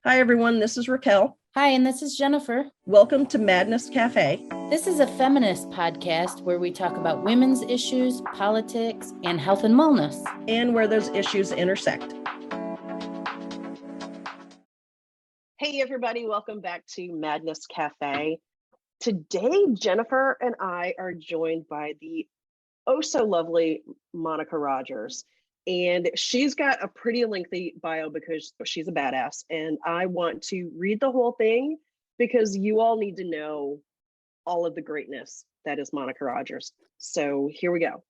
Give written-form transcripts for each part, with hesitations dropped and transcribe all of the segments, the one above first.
Hi, everyone. This is Raquel. Hi, and this is Jennifer. Welcome to Madness Cafe. This is a feminist podcast where we talk about women's issues, politics, and health and wellness. And where those issues intersect. Hey, everybody. Welcome back to Madness Cafe. Today, Jennifer and I are joined by the so lovely Monica Rodgers. And she's got a pretty lengthy bio because she's a badass. And I want to read the whole thing because you all need to know all of the greatness that is Monica Rodgers. So here we go.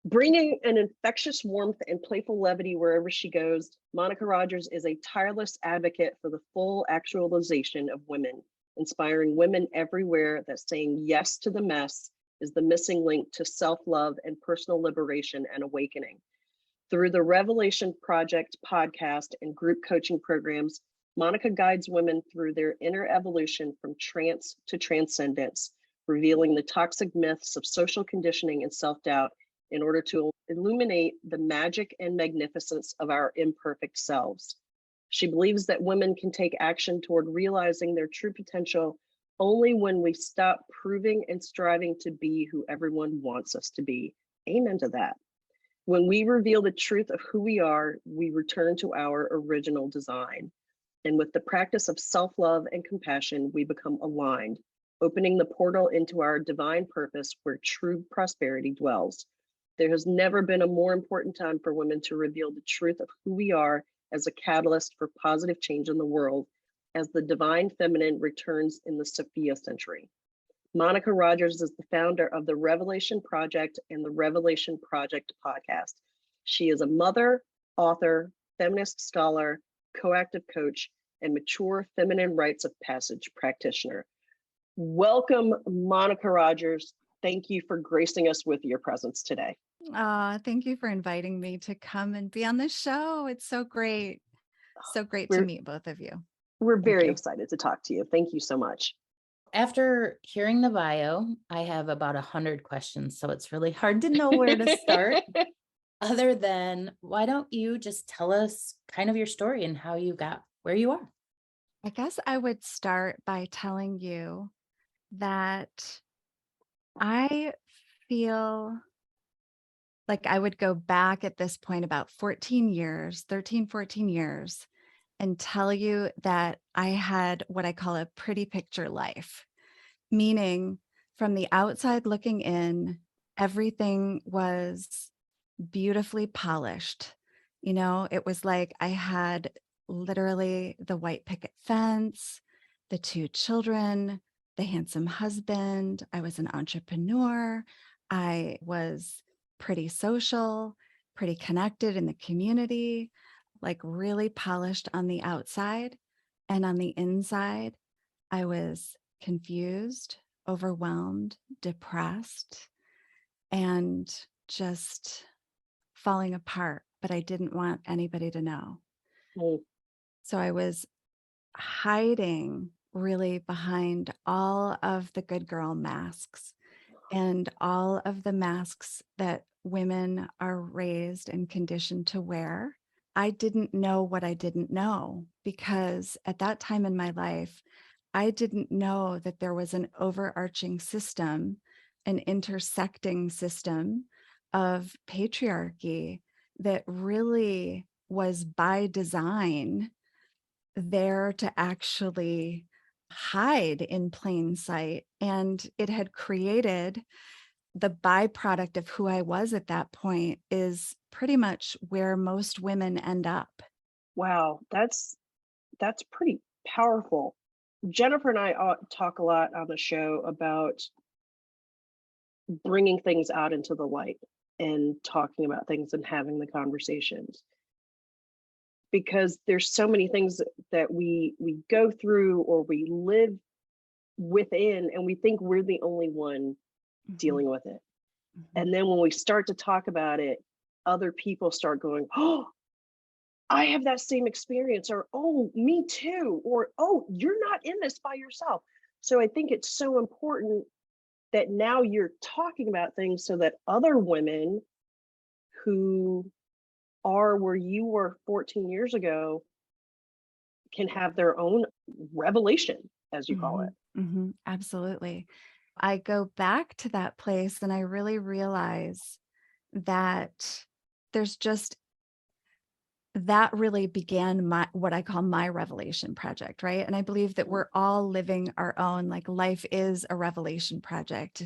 Bringing an infectious warmth and playful levity wherever she goes, Monica Rodgers is a tireless advocate for the full actualization of women, inspiring women everywhere that saying yes to the mess is the missing link to self-love and personal liberation and awakening. Through the Revelation Project podcast and group coaching programs, Monica guides women through their inner evolution from trance to transcendence, revealing the toxic myths of social conditioning and self-doubt in order to illuminate the magic and magnificence of our imperfect selves. She believes that women can take action toward realizing their true potential only when we stop proving and striving to be who everyone wants us to be. Amen to that. When we reveal the truth of who we are, we return to our original design. And with the practice of self-love and compassion, we become aligned, opening the portal into our divine purpose where true prosperity dwells. There has never been a more important time for women to reveal the truth of who we are as a catalyst for positive change in the world as the divine feminine returns in the Sophia Century. Monica Rodgers is the founder of the Revelation Project and the Revelation Project podcast. She is a mother, author, feminist scholar, coactive coach, and mature feminine rites of passage practitioner. Welcome, Monica Rodgers. Thank you for gracing us with your presence today. Thank you for inviting me to come and be on the show. It's so great. So great to meet both of you. We're very excited to talk to you. Thank you so much. After hearing the bio, I have about 100 questions, so it's really hard to know where to start. Other than, why don't you just tell us kind of your story and how you got where you are? I guess I would start by telling you that I feel like I would go back at this point about 13, 14 years, and tell you that I had what I call a pretty picture life, meaning from the outside looking in, everything was beautifully polished. You know, it was like I had literally the white picket fence, the 2 children, the handsome husband. I was an entrepreneur. I was pretty social, pretty connected in the community, like really polished on the outside. And on the inside, I was confused, overwhelmed, depressed, and just falling apart, but I didn't want anybody to know. So I was hiding really behind all of the good girl masks and all of the masks that women are raised and conditioned to wear. I didn't know what I didn't know because at that time in my life, I didn't know that there was an overarching system, an intersecting system of patriarchy that really was by design there to actually hide in plain sight. And it had created the byproduct of who I was at that point is pretty much where most women end up. Wow, that's pretty powerful. Jennifer and I talk a lot on the show about bringing things out into the light and talking about things and having the conversations, because there's so many things that we go through or we live within, and we think we're the only one dealing with it. And then when we start to talk about it, other people start going, oh, I have that same experience, or, oh, me too, or, oh, you're not in this by yourself. So I think it's so important that now you're talking about things so that other women who are where you were 14 years ago can have their own revelation, as you call it. Absolutely. I go back to that place and I really realize that there's just that really began what I call my revelation project, right? And I believe that we're all living our own, like life is a revelation project.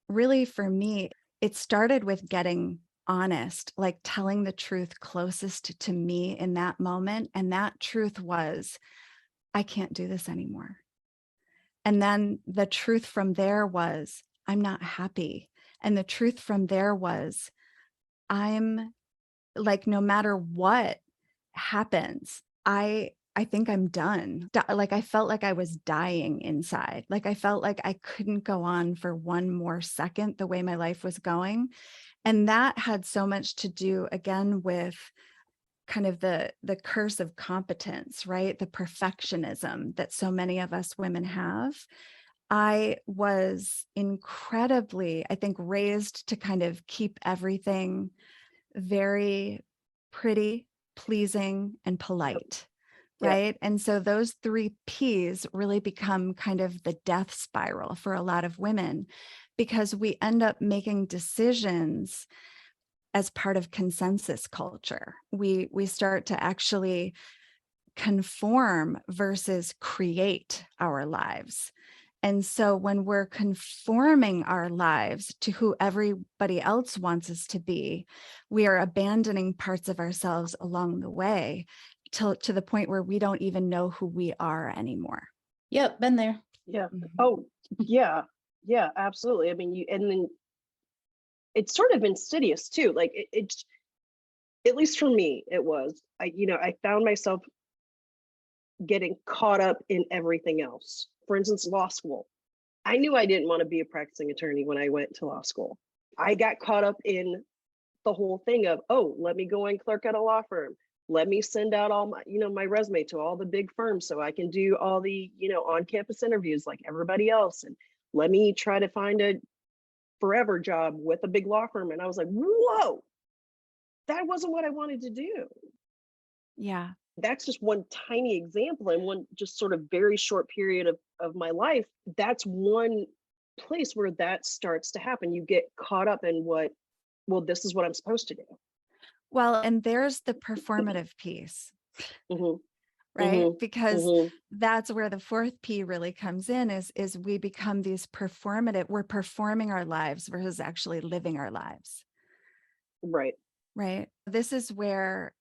Really, for me, it started with getting honest, like telling the truth closest to me in that moment. And that truth was, I can't do this anymore. And then the truth from there was, I'm not happy. And the truth from there was, I'm like, no matter what happens, I think I'm done. Like I felt like I was dying inside. Like I felt like I couldn't go on for one more second the way my life was going. And that had so much to do again with kind of the curse of competence, right? The perfectionism that so many of us women have. I was incredibly, I think, raised to kind of keep everything very pretty, pleasing, and polite, right? And so those 3 P's really become kind of the death spiral for a lot of women, because we end up making decisions as part of consensus culture. We start to actually conform versus create our lives. And so when we're conforming our lives to who everybody else wants us to be, we are abandoning parts of ourselves along the way to the point where we don't even know who we are anymore. Yep, been there. Yeah. Oh, yeah. Yeah, absolutely. I mean, and then it's sort of insidious too. Like it's, at least for me, it was, I found myself getting caught up in everything else. For instance, law school. I knew I didn't want to be a practicing attorney when I went to law school. I got caught up in the whole thing of, oh, let me go and clerk at a law firm. Let me send out all my, my resume to all the big firms so I can do all the, on-campus interviews like everybody else. And let me try to find a forever job with a big law firm. And I was like, whoa, that wasn't what I wanted to do. Yeah. That's just one tiny example and one just sort of very short period of my life. That's one place where that starts to happen. You get caught up in this is what I'm supposed to do. Well, and there's the performative piece, right? Because that's where the 4th P really comes in is we become these we're performing our lives versus actually living our lives. Right. Right. This is where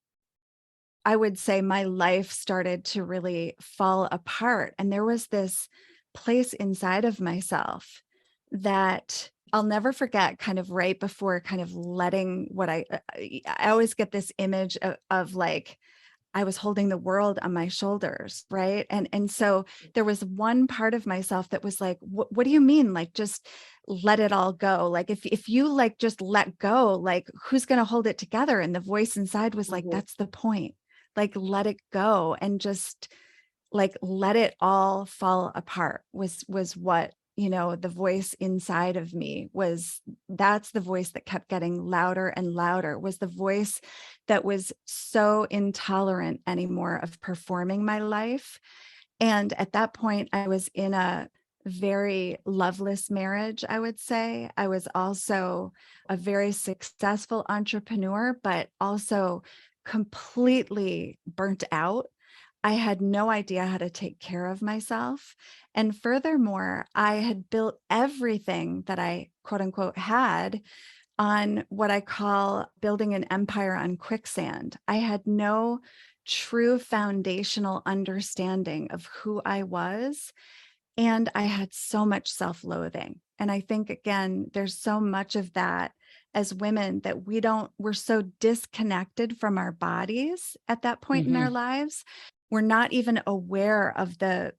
I would say my life started to really fall apart. And there was this place inside of myself that I'll never forget, kind of right before kind of letting what I always get this image of like, I was holding the world on my shoulders. Right. And so there was one part of myself that was like, what do you mean? Like, just let it all go. Like, if you like, just let go, like, who's going to hold it together? And the voice inside was like, that's the point. Like, let it go and just like, let it all fall apart was what, the voice inside of me was. That's the voice that kept getting louder and louder, was the voice that was so intolerant anymore of performing my life. And at that point, I was in a very loveless marriage, I would say. I was also a very successful entrepreneur, but also completely burnt out. I had no idea how to take care of myself. And furthermore, I had built everything that I quote unquote had on what I call building an empire on quicksand. I had no true foundational understanding of who I was. And I had so much self-loathing. And I think, again, there's so much of that as women that we're so disconnected from our bodies at that point in our lives. We're not even aware of the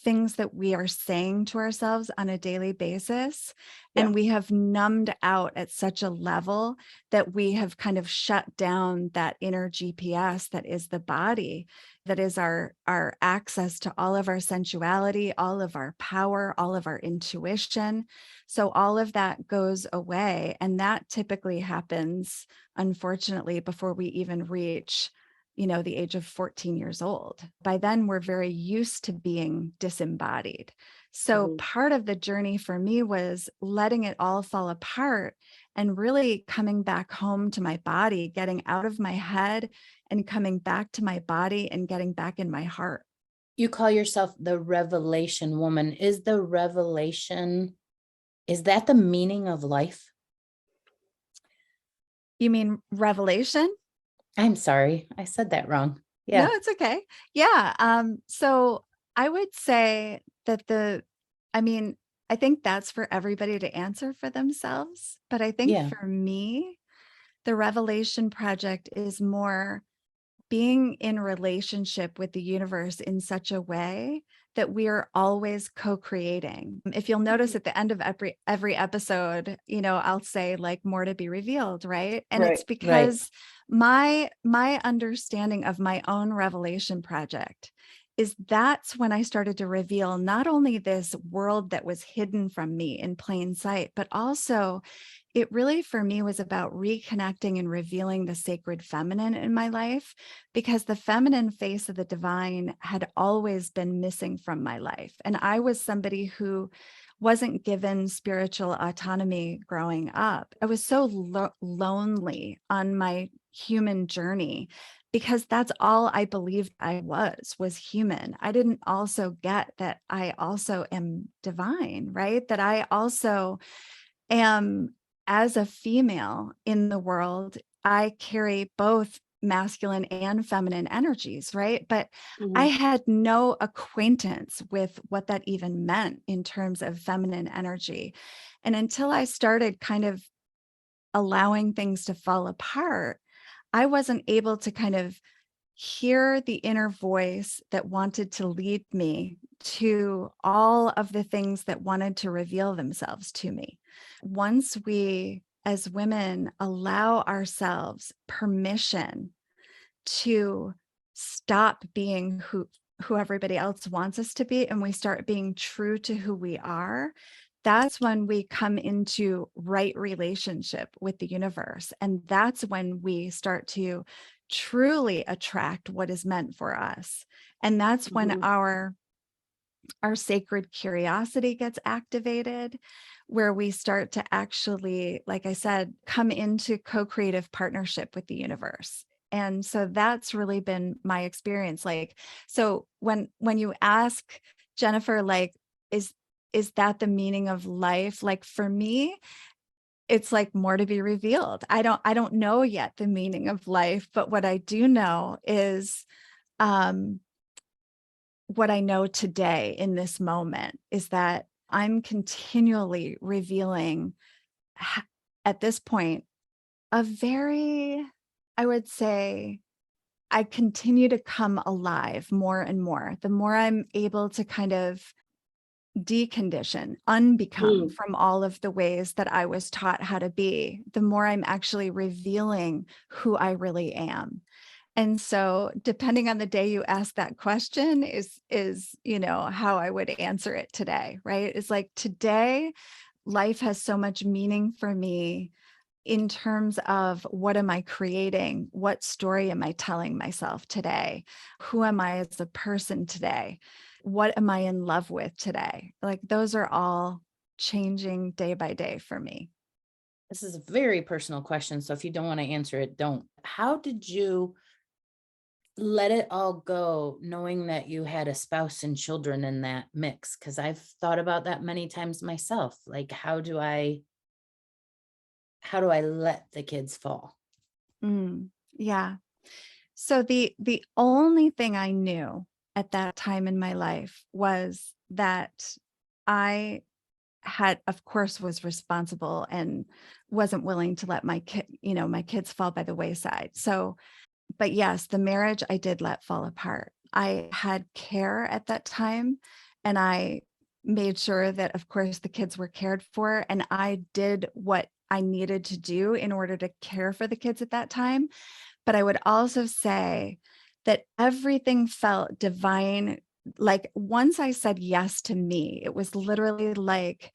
things that we are saying to ourselves on a daily basis. And we have numbed out at such a level that we have kind of shut down that inner GPS that is the body, that is our access to all of our sensuality, all of our power, all of our intuition. So all of that goes away. And that typically happens, unfortunately, before we even reach the age of 14 years old. By then, we're very used to being disembodied. So part of the journey for me was letting it all fall apart and really coming back home to my body, getting out of my head and coming back to my body and getting back in my heart. You call yourself the revelation woman. Is the revelation, is that the meaning of life? You mean revelation? I'm sorry, I said that wrong. No, Yeah. it's okay. Yeah. So I would say that I think that's for everybody to answer for themselves. But I think Yeah. for me, the Revelation Project is more being in relationship with the universe in such a way that we are always co-creating. If you'll notice at the end of every episode, I'll say like more to be revealed, right? And it's Right. because my understanding of my own revelation project is that's when I started to reveal not only this world that was hidden from me in plain sight, but also it really, for me, was about reconnecting and revealing the sacred feminine in my life, because the feminine face of the divine had always been missing from my life. And I was somebody who wasn't given spiritual autonomy growing up. I was so lonely on my human journey because that's all I believed I was human. I didn't also get that I also am divine, right? That I also am, as a female in the world, I carry both masculine and feminine energies, right? But I had no acquaintance with what that even meant in terms of feminine energy. And until I started kind of allowing things to fall apart, I wasn't able to kind of hear the inner voice that wanted to lead me to all of the things that wanted to reveal themselves to me. Once we, as women, allow ourselves permission to stop being who everybody else wants us to be, and we start being true to who we are, that's when we come into right relationship with the universe. And that's when we start to truly attract what is meant for us. And that's when our sacred curiosity gets activated, where we start to actually, like I said, come into co-creative partnership with the universe. And so that's really been my experience. Like, so when you ask, Jennifer, like, is that the meaning of life? Like, for me, it's like more to be revealed. I don't know yet the meaning of life, but what I do know is, what I know today in this moment is that I'm continually revealing at this point a very, I would say, I continue to come alive more and more. The more I'm able to kind of decondition, unbecome from all of the ways that I was taught how to be, the more I'm actually revealing who I really am. And so depending on the day you ask that question is how I would answer it today, right? It's like, today, life has so much meaning for me in terms of what am I creating? What story am I telling myself today? Who am I as a person today? What am I in love with today? Like, those are all changing day by day for me. This is a very personal question, so if you don't want to answer it, don't. How did you let it all go, knowing that you had a spouse and children in that mix? Because I've thought about that many times myself. Like, how do I let the kids fall? Yeah. So the only thing I knew at that time in my life was that I had, of course, was responsible and wasn't willing to let my kids fall by the wayside. So, but yes, the marriage I did let fall apart. I had care at that time, and I made sure that, of course, the kids were cared for, and I did what I needed to do in order to care for the kids at that time. But I would also say that everything felt divine. Like, once I said yes to me, it was literally like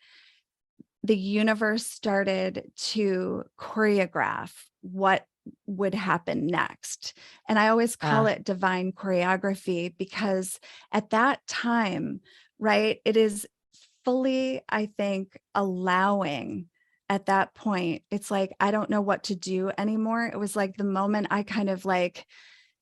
the universe started to choreograph what would happen next. And I always call Ah. it divine choreography, because at that time, right, it is fully, I think, allowing at that point. It's like, I don't know what to do anymore. It was like the moment I kind of like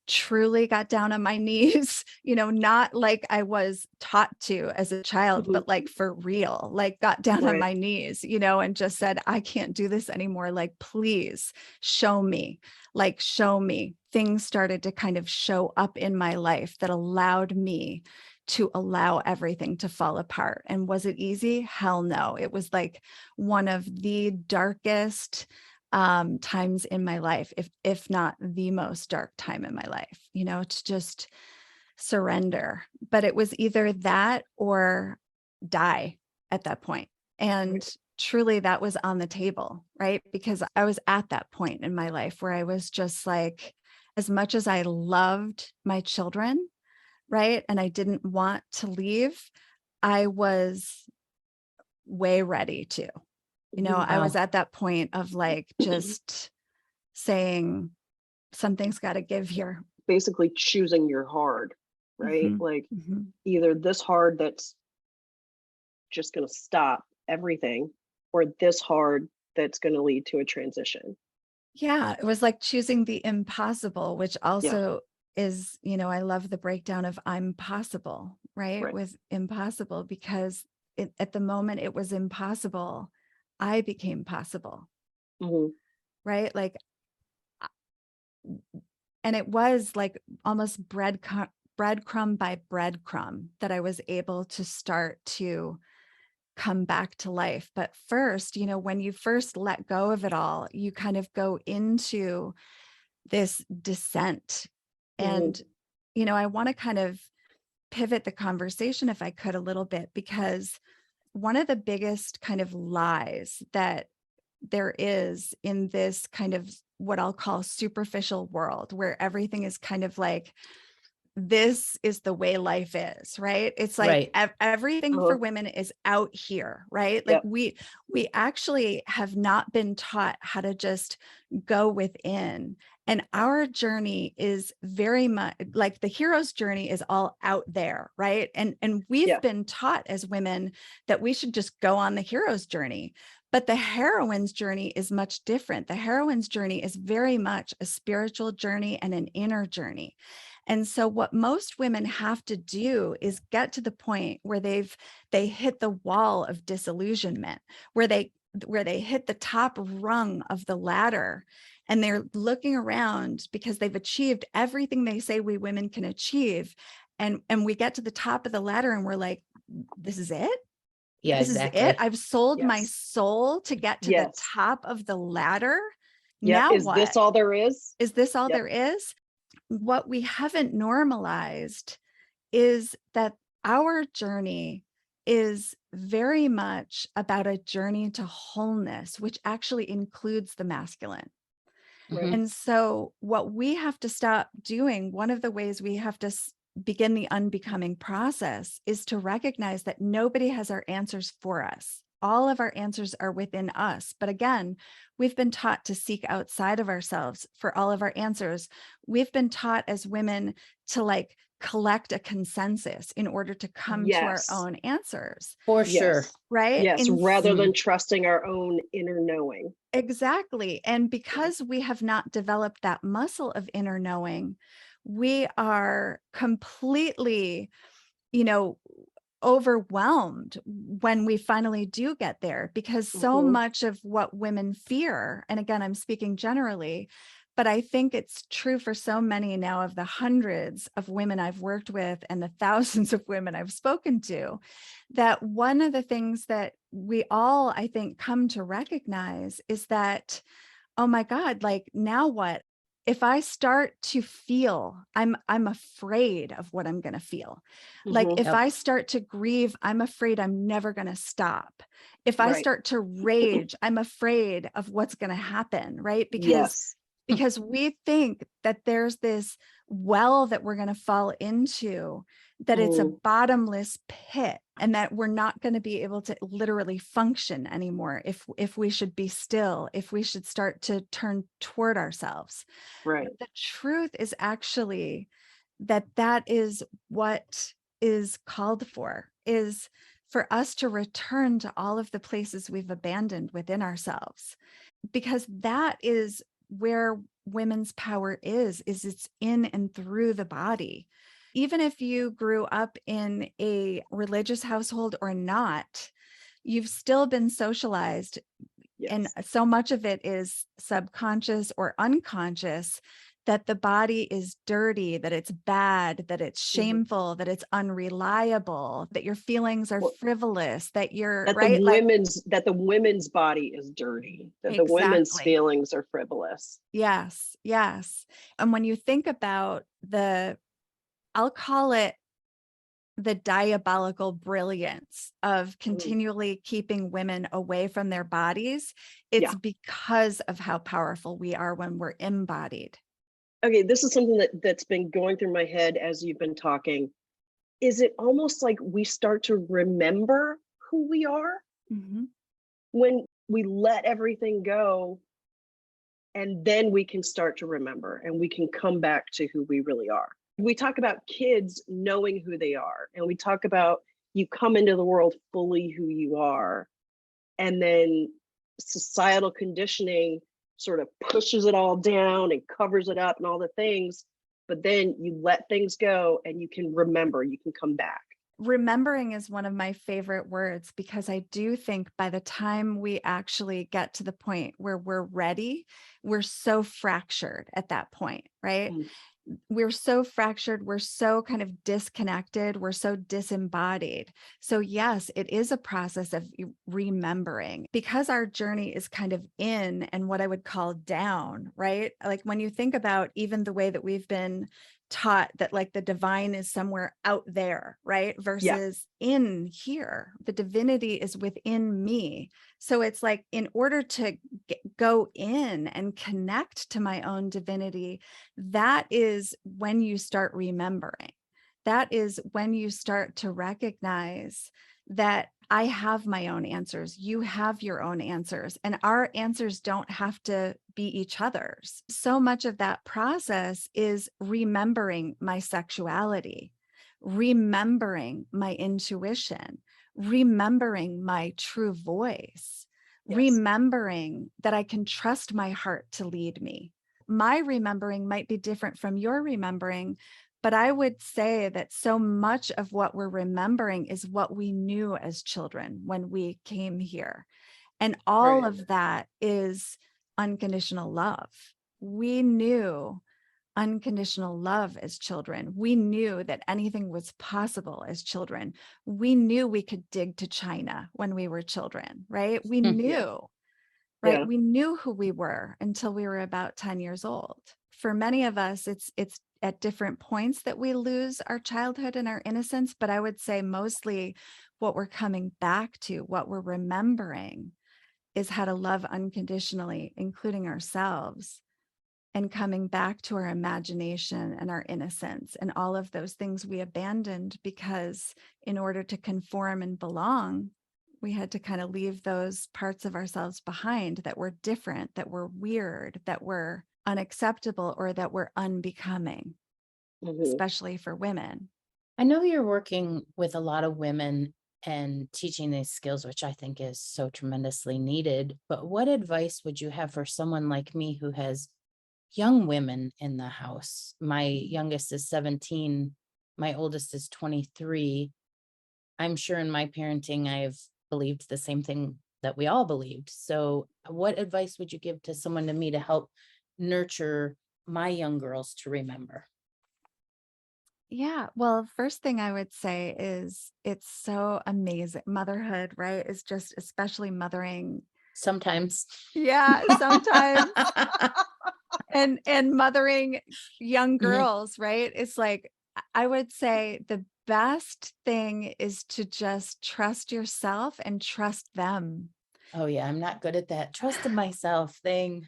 truly got down on my knees, not like I was taught to as a child, Mhm. but like for real, like got down on Right. my knees, and just said, I can't do this anymore. Like, please show me, like, show me. Things started to kind of show up in my life that allowed me to allow everything to fall apart. And was it easy? Hell no. It was like one of the darkest times in my life, if not the most dark time in my life, to just surrender. But it was either that or die at that point. And Right. truly that was on the table, right? Because I was at that point in my life where I was just like, as much as I loved my children, right? And I didn't want to leave, I was way ready to. I was Wow. at that point of like just saying something's got to give here. Basically choosing your hard, right? Mhm, Like mhm. either this hard that's just going to stop everything, or this hard that's going to lead to a transition. Yeah, it was like choosing the impossible, which Yeah. also is, I love the breakdown of I'm possible, right? Right. With impossible, because at the moment it was impossible, I became possible, Mhm. right? Like, and it was like almost breadcrumb by breadcrumb that I was able to start to come back to life. But first, when you first let go of it all, you kind of go into this descent. Mhm. And, I want to kind of pivot the conversation, if I could, a little bit, because one of the biggest kind of lies that there is in this kind of what I'll call superficial world, where everything is kind of like, this is the way life is, right? It's like Right. everything Uh-huh. for women is out here, right? Like Yep. we actually have not been taught how to just go within. And our journey is very much like the hero's journey is all out there, right? And we've Yeah. been taught as women that we should just go on the hero's journey. But the heroine's journey is much different. The heroine's journey is very much a spiritual journey and an inner journey. And so what most women have to do is get to the point where they hit the wall of disillusionment, where they hit the top rung of the ladder, and they're looking around because they've achieved everything they say we women can achieve. And we get to the top of the ladder and we're like, this is it? Yeah, This is it? exactly. I've sold my Yes. soul to get to the Yes. top of the ladder. Yep. Now Is what? this all there is? Is this all Yep. there is? What we haven't normalized is that our journey is very much about a journey to wholeness, which actually includes the masculine. Right. Mhm. And so what we have to stop doing, one of the ways we have to begin the unbecoming process, is to recognize that nobody has our answers for us. All of our answers are within us. But again, we've been taught to seek outside of ourselves for all of our answers. We've been taught as women to like collect a consensus in order to come to our Yes. own answers, For sure. Yes. right? Yes. And Rather than Mhm. trusting our own inner knowing. exactly. And Yeah. because we have not developed that muscle of inner knowing, we are completely, overwhelmed when we finally do get there, because so Mhm. much of what women fear, and again, I'm speaking generally, but I think it's true for so many now of the hundreds of women I've worked with and the thousands of women I've spoken to, that one of the things that we all, I think, come to recognize is that, oh my God, like now what? If I start to feel, I'm afraid of what I'm going to feel. Like Mhm. if Yep. I start to grieve, I'm afraid I'm never going to stop. If I Right. start to rage, I'm afraid of what's going to happen, right? Yes. Because we think that there's this well that we're going to fall into that it's a Mm, bottomless pit, and that we're not going to be able to literally function anymore if we should be still, if we should start to turn toward ourselves. right. But the truth is actually that is what is called for, is for us to return to all of the places we've abandoned within ourselves, because that is where women's power is it's in and through the body. Even if you grew up in a religious household or not, you've still been socialized, and Yes. so much of it is subconscious or unconscious, that the body is dirty, that it's bad, that it's Mhm. shameful, that it's unreliable, that your feelings are Well, frivolous, that you're that the right, like women's body is dirty, that the women's exactly. feelings are frivolous. Yes, yes. And when you think about I'll call it the diabolical brilliance of Mm, continually keeping women away from their bodies, it's yeah. because of how powerful we are when we're embodied. Okay, this is something that's been going through my head as you've been talking. Is it almost like we start to remember who we are Mhm. when we let everything go, and then we can start to remember and we can come back to who we really are? We talk about kids knowing who they are, and we talk about you come into the world fully who you are, and then societal conditioning sort of pushes it all down and covers it up and all the things, but then you let things go and you can remember, you can come back. Remembering is one of my favorite words, because I do think by the time we actually get to the point where we're ready, we're so fractured at that point, right? Mm, We're so fractured, we're so kind of disconnected, we're so disembodied. So yes, it is a process of remembering, because our journey is kind of in and what I would call down, right? Like when you think about even the way that we've been taught that like the divine is somewhere out there, right? yeah. Versus in here, the divinity is within me. So it's like, in order to go in and connect to my own divinity, that is when you start remembering. That is when you start to recognize that I have my own answers. You have your own answers, and our answers don't have to be each other's. So much of that process is remembering my sexuality, remembering my intuition, remembering my true voice, Yes. remembering that I can trust my heart to lead me. My remembering might be different from your remembering, but I would say that so much of what we're remembering is what we knew as children when we came here. And all Right. of that is unconditional love. We knew unconditional love as children. We knew that anything was possible as children. We knew we could dig to China when we were children, right? We Yeah. knew, right? Yeah. We knew who we were until we were about 10 years old. For many of us, it's at different points that we lose our childhood and our innocence, but I would say mostly what we're coming back to, what we're remembering, is how to love unconditionally, including ourselves, and coming back to our imagination and our innocence and all of those things we abandoned, because in order to conform and belong, we had to kind of leave those parts of ourselves behind that were different, that were weird, that were unacceptable, or that were unbecoming, Hmm. especially for women. I know you're working with a lot of women and teaching these skills, which I think is so tremendously needed. But what advice would you have for someone like me who has young women in the house? My youngest is 17, my oldest is 23. I'm sure in my parenting, I've believed the same thing that we all believed. So, what advice would you give to someone to me to help nurture my young girls to remember? Yeah. Well, first thing I would say is it's so amazing. Motherhood, right? Is just, especially mothering. Sometimes. Yeah, sometimes. And mothering young Mhm. girls, right? It's like, I would say the best thing is to just trust yourself and trust them. Oh, yeah, I'm not good at that trust in myself thing.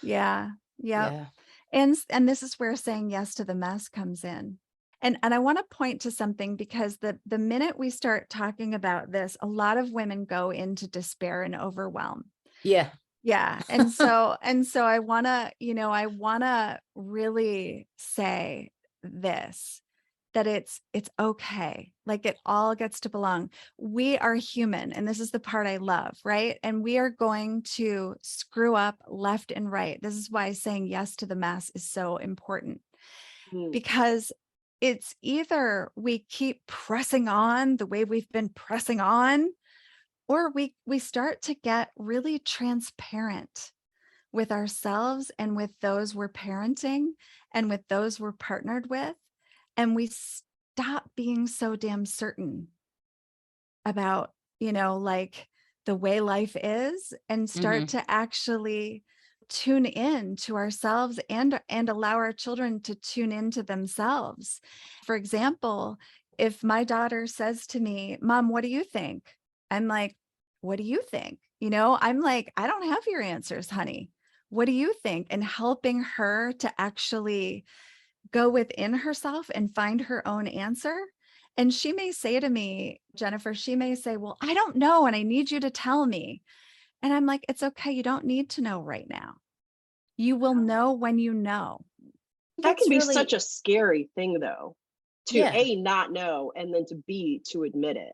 Yeah. Yep. Yeah. And this is where saying yes to the mess comes in. And I want to point to something, because the minute we start talking about this, a lot of women go into despair and overwhelm. Yeah. Yeah. And so I want to really say this, that it's okay. Like, it all gets to belong. We are human. And this is the part I love, right? And we are going to screw up left and right. This is why saying yes to the mess is so important, because it's either we keep pressing on the way we've been pressing on, or we start to get really transparent with ourselves and with those we're parenting and with those we're partnered with. And we stop being so damn certain about, like, the way life is, and start to actually tune in to ourselves and allow our children to tune into themselves. For example, if my daughter says to me, "Mom, what do you think?" I'm like, "What do you think?" I'm like, "I don't have your answers, honey. What do you think?" And helping her to actually go within herself and find her own answer. And she may say to me, Jennifer, she may say, "Well, I don't know, and I need you to tell me." And I'm like, "It's okay. You don't need to know right now. You will know when you know." That can It's be really, such a scary thing, though, to yeah. A, not know, and then to B, to admit it.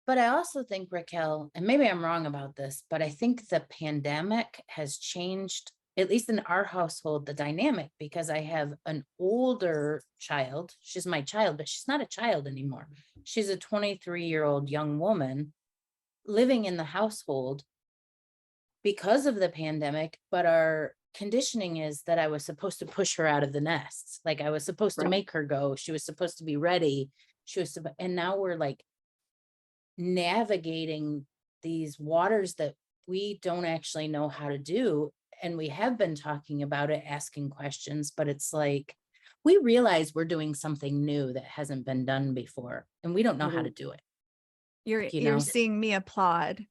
But I also think, Raquel, and maybe I'm wrong about this, but I think the pandemic has changed, at least in our household, the dynamic, because I have an older child. She's my child, but she's not a child anymore. She's a 23-year-old young woman living in the household because of the pandemic, but our conditioning is that I was supposed to push her out of the nest. Like, I was supposed to Right. make her go. She was supposed to be ready. And now we're like navigating these waters that we don't actually know how to do. And we have been talking about it, asking questions, but it's like, we realize we're doing something new that hasn't been done before, and we don't know how to do it. You're seeing me applaud.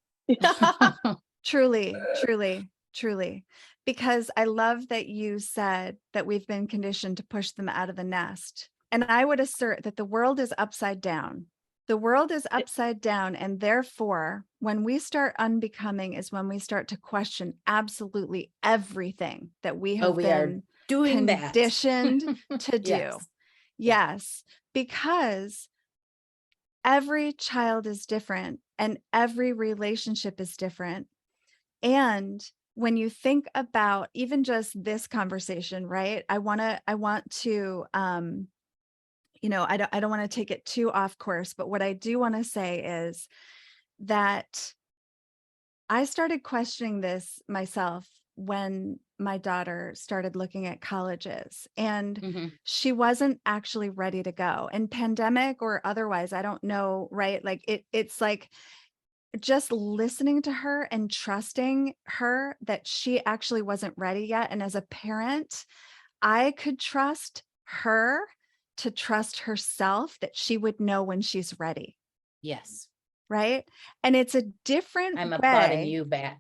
Truly, truly, because I love that you said that we've been conditioned to push them out of the nest. And I would assert that the world is upside down. The world is upside down. And therefore, when we start unbecoming is when we start to question absolutely everything that we have been doing conditioned to do. Yes. Yes, because every child is different and every relationship is different. And when you think about even just this conversation, right? I want to, I don't want to take it too off course, but what I do want to say is that I started questioning this myself when my daughter started looking at colleges, and she wasn't actually ready to go. And pandemic or otherwise, I don't know, right? Like it's like just listening to her and trusting her that she actually wasn't ready yet. And as a parent, I could trust her to trust herself that she would know when she's ready. Yes. Right. And it's a different I'm way. applauding you back.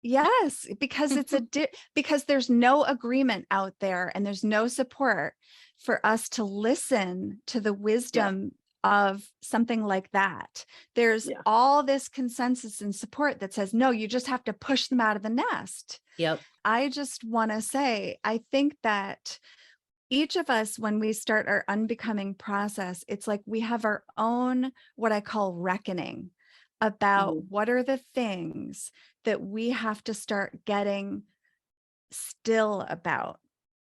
Yes, because it's because there's no agreement out there and there's no support for us to listen to the wisdom of something like that. There's all this consensus and support that says, no, you just have to push them out of the nest. Yep. I just want to say, I think that each of us, when we start our unbecoming process, it's like we have our own, what I call reckoning about what are the things that we have to start getting still about,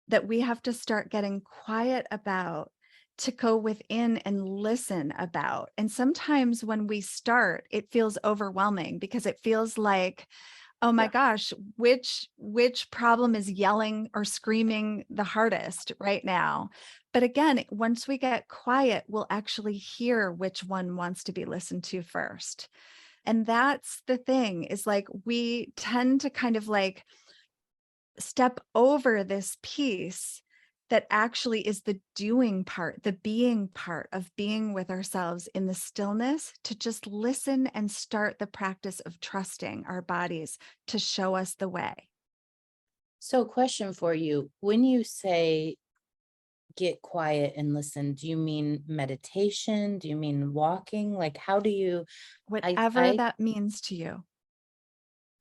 that we have to start getting quiet about, to go within and listen about. And sometimes when we start, it feels overwhelming because it feels like, oh my gosh, which problem is yelling or screaming the hardest right now? But again, once we get quiet, we'll actually hear which one wants to be listened to first. And that's the thing, is like we tend to kind of like step over this piece that actually is the doing part, the being part of being with ourselves in the stillness, to just listen and start the practice of trusting our bodies to show us the way. So, question for you. When you say get quiet and listen, do you mean meditation? Do you mean walking? Like, how do you, Whatever that means to you.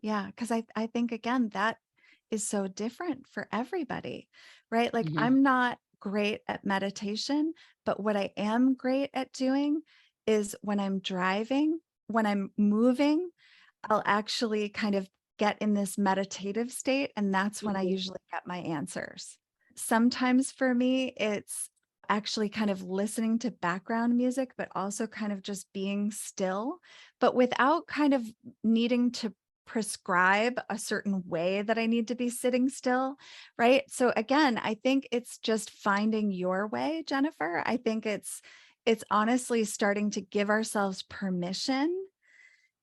Yeah, because I think, again, that is so different for everybody, right? Like, Mhm. I'm not great at meditation, but what I am great at doing is when I'm driving, when I'm moving, I'll actually kind of get in this meditative state, and that's when I usually get my answers. Sometimes for me, it's actually kind of listening to background music, but also kind of just being still, but without kind of needing to prescribe a certain way that I need to be sitting still, right? So again, I think it's just finding your way, Jennifer. I think it's honestly starting to give ourselves permission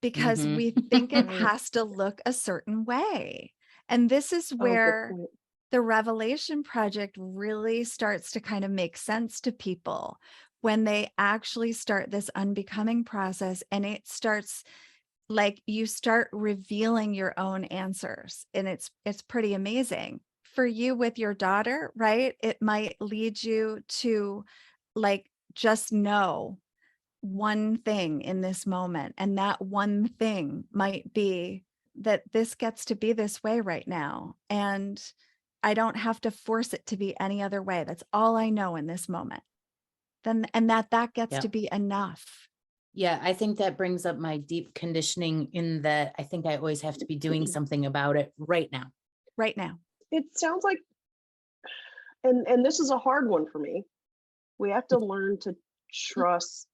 because Mhm. we think it Right. has to look a certain way. And this is Oh, good where point. the Revelation Project really starts to kind of make sense to people when they actually start this unbecoming process, and it starts, like, you start revealing your own answers, and it's pretty amazing. For you with your daughter, right? It might lead you to, like, just know one thing in this moment, and that one thing might be that this gets to be this way right now, and I don't have to force it to be any other way. That's all I know in this moment. Then, and that gets Yeah. to be enough. Yeah, I think that brings up my deep conditioning in that I think I always have to be doing something about it right now. Right now. It sounds like, and this is a hard one for me. We have to learn to trust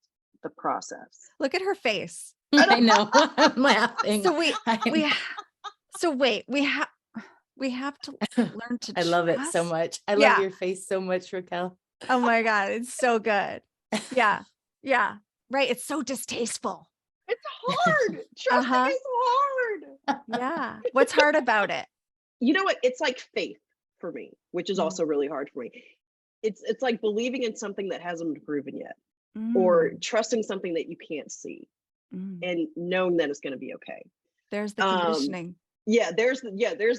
the process. Look at her face. I know. I'm laughing. So wait, we have to learn to I love it so trust. much. I love Yeah. your face so much, Raquel. Oh my God, it's so good. Yeah. Yeah. Right. It's so distasteful. It's hard. Trusting Uh-huh. is hard. Yeah. What's hard about it? You know what? It's like faith for me, which is also really hard for me. It's like believing in something that hasn't been proven yet, or Mm, trusting something that you can't see mm. and knowing that it's going to be okay. There's the Um, conditioning. there's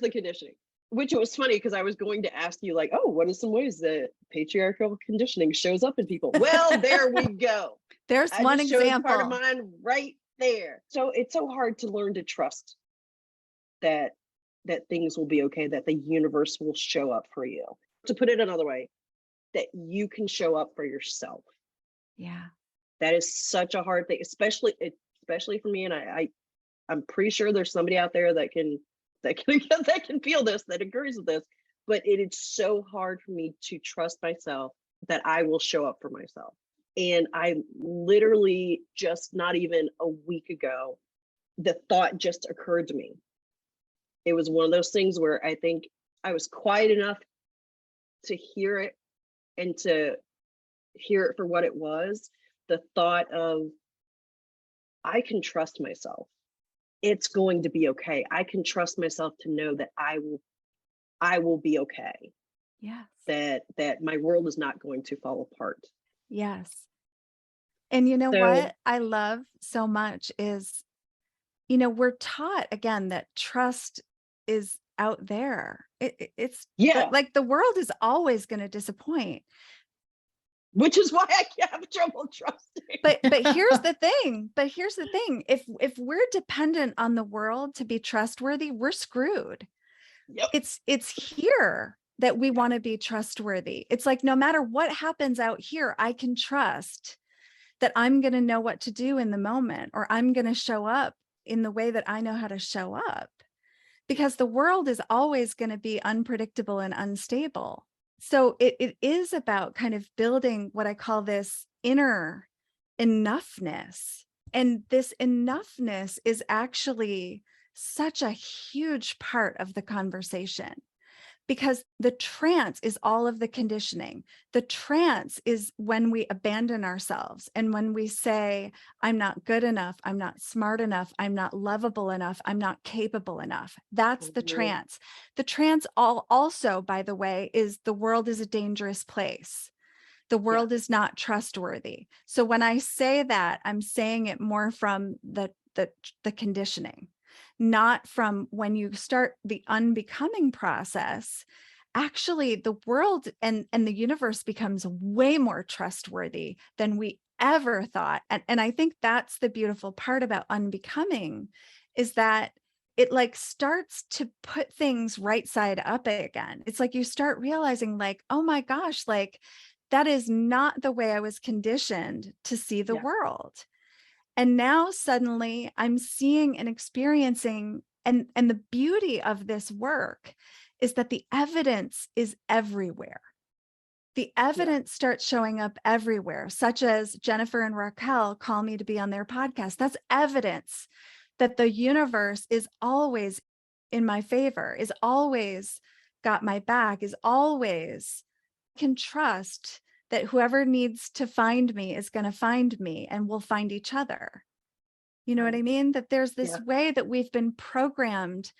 the conditioning. Which it was funny because I was going to ask you, like, oh, what are some ways that patriarchal conditioning shows up in people? Well, there we go. There's I one just showed part of example. mine right there. So it's so hard to learn to trust that things will be okay, that the universe will show up for you. To put it another way, that you can show up for yourself. Yeah. That is such a hard thing, especially for me. And I'm pretty sure there's somebody out there that can that can feel this, that agrees with this. But it is so hard for me to trust myself that I will show up for myself. And I literally, just not even a week ago, the thought just occurred to me. It was one of those things where I think I was quiet enough to hear it, and to hear it for what it was. The thought of, I can trust myself. It's going to be okay. I can trust myself to know that I will be okay. Yes. That my world is not going to fall apart. Yes. And you know So what I love so much is, we're taught again that trust is out there. It's yeah, like the world is always going to disappoint. which is why I have trouble trusting. But here's the thing. If we're dependent on the world to be trustworthy, we're screwed. Yep. It's here that we want to be trustworthy. It's like, no matter what happens out here, I can trust that I'm going to know what to do in the moment, or I'm going to show up in the way that I know how to show up, because the world is always going to be unpredictable and unstable. So it is about kind of building what I call this inner enoughness. And this enoughness is actually such a huge part of the conversation, because the trance is all of the conditioning. The trance is when we abandon ourselves, and when we say, I'm not good enough, I'm not smart enough, I'm not lovable enough, I'm not capable enough. That's the trance. The trance also, by the way, is the world is a dangerous place. The world is not trustworthy. So when I say that, I'm saying it more from the conditioning, not from when you start the unbecoming process. actually the world and the universe becomes way more trustworthy than we ever thought. And I think that's the beautiful part about unbecoming, is that it like starts to put things right side up again. It's like you start realizing like, oh my gosh, like that is not the way I was conditioned to see the world. And now suddenly I'm seeing and experiencing, and the beauty of this work is that the evidence is everywhere. The evidence starts showing up everywhere, such as Jennifer and Raquel call me to be on their podcast. That's evidence that the universe is always in my favor, is always got my back, is always can trust that whoever needs to find me is going to find me and we'll find each other. You know what I mean? That there's this way that we've been programmed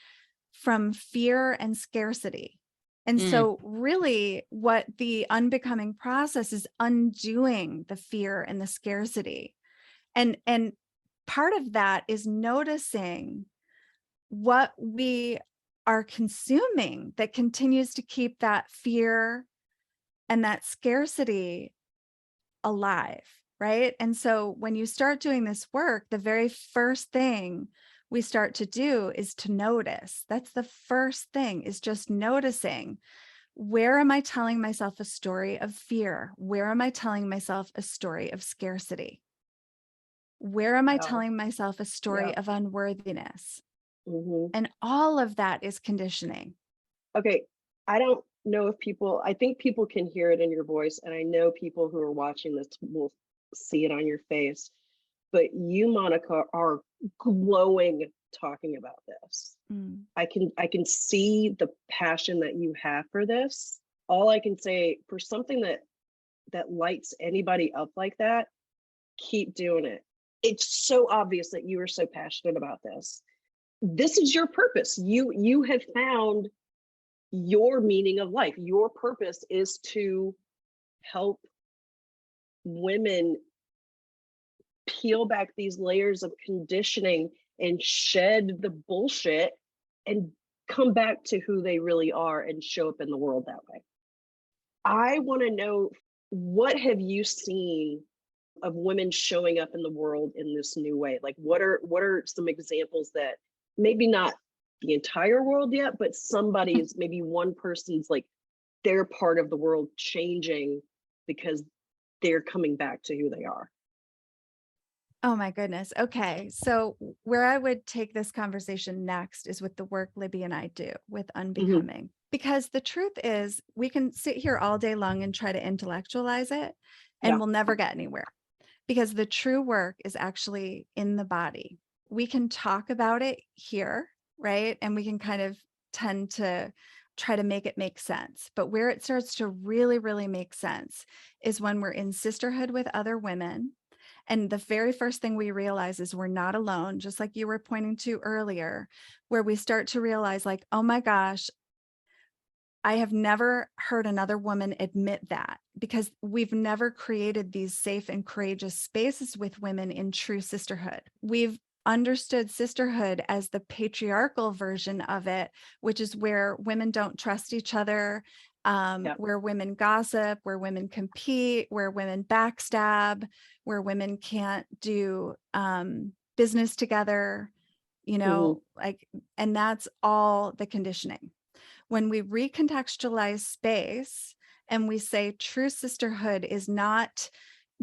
from fear and scarcity. And so really what the unbecoming process is undoing the fear and the scarcity. And part of that is noticing what we are consuming that continues to keep that fear and that scarcity alive, right? And so when you start doing this work, the very first thing we start to do is to notice. That's the first thing, is just noticing, where am I telling myself a story of fear? Where am I telling myself a story of scarcity? Where am I telling myself a story of unworthiness? And all of that is conditioning. Okay. I don't know if people, I think people can hear it in your voice, and I know people who are watching this will see it on your face, but you, Monica, are glowing talking about this. I can see the passion that you have for this. All I can say, for something that lights anybody up like that, keep doing it. It's so obvious that you are so passionate about this. This is your purpose. You have found your meaning of life. Your purpose is to help women peel back these layers of conditioning and shed the bullshit and come back to who they really are and show up in the world that way. I want to know, what have you seen of women showing up in the world in this new way? Like, what are some examples that maybe not the entire world yet, but somebody's, maybe one person's, like, their part of the world changing because they're coming back to who they are? Oh my goodness. Okay. So where I would take this conversation next is with the work Libby and I do with unbecoming, because the truth is we can sit here all day long and try to intellectualize it and we'll never get anywhere, because the true work is actually in the body. We can talk about it here, right? And we can kind of tend to try to make it make sense. But where it starts to really, really make sense is when we're in sisterhood with other women. And the very first thing we realize is we're not alone, just like you were pointing to earlier, where we start to realize, like, oh my gosh, I have never heard another woman admit that, because we've never created these safe and courageous spaces with women in true sisterhood. We've understood sisterhood as the patriarchal version of it, which is where women don't trust each other, where women gossip, where women compete, where women backstab, where women can't do business together, you know, like, and that's all the conditioning. When we recontextualize space and we say true sisterhood is not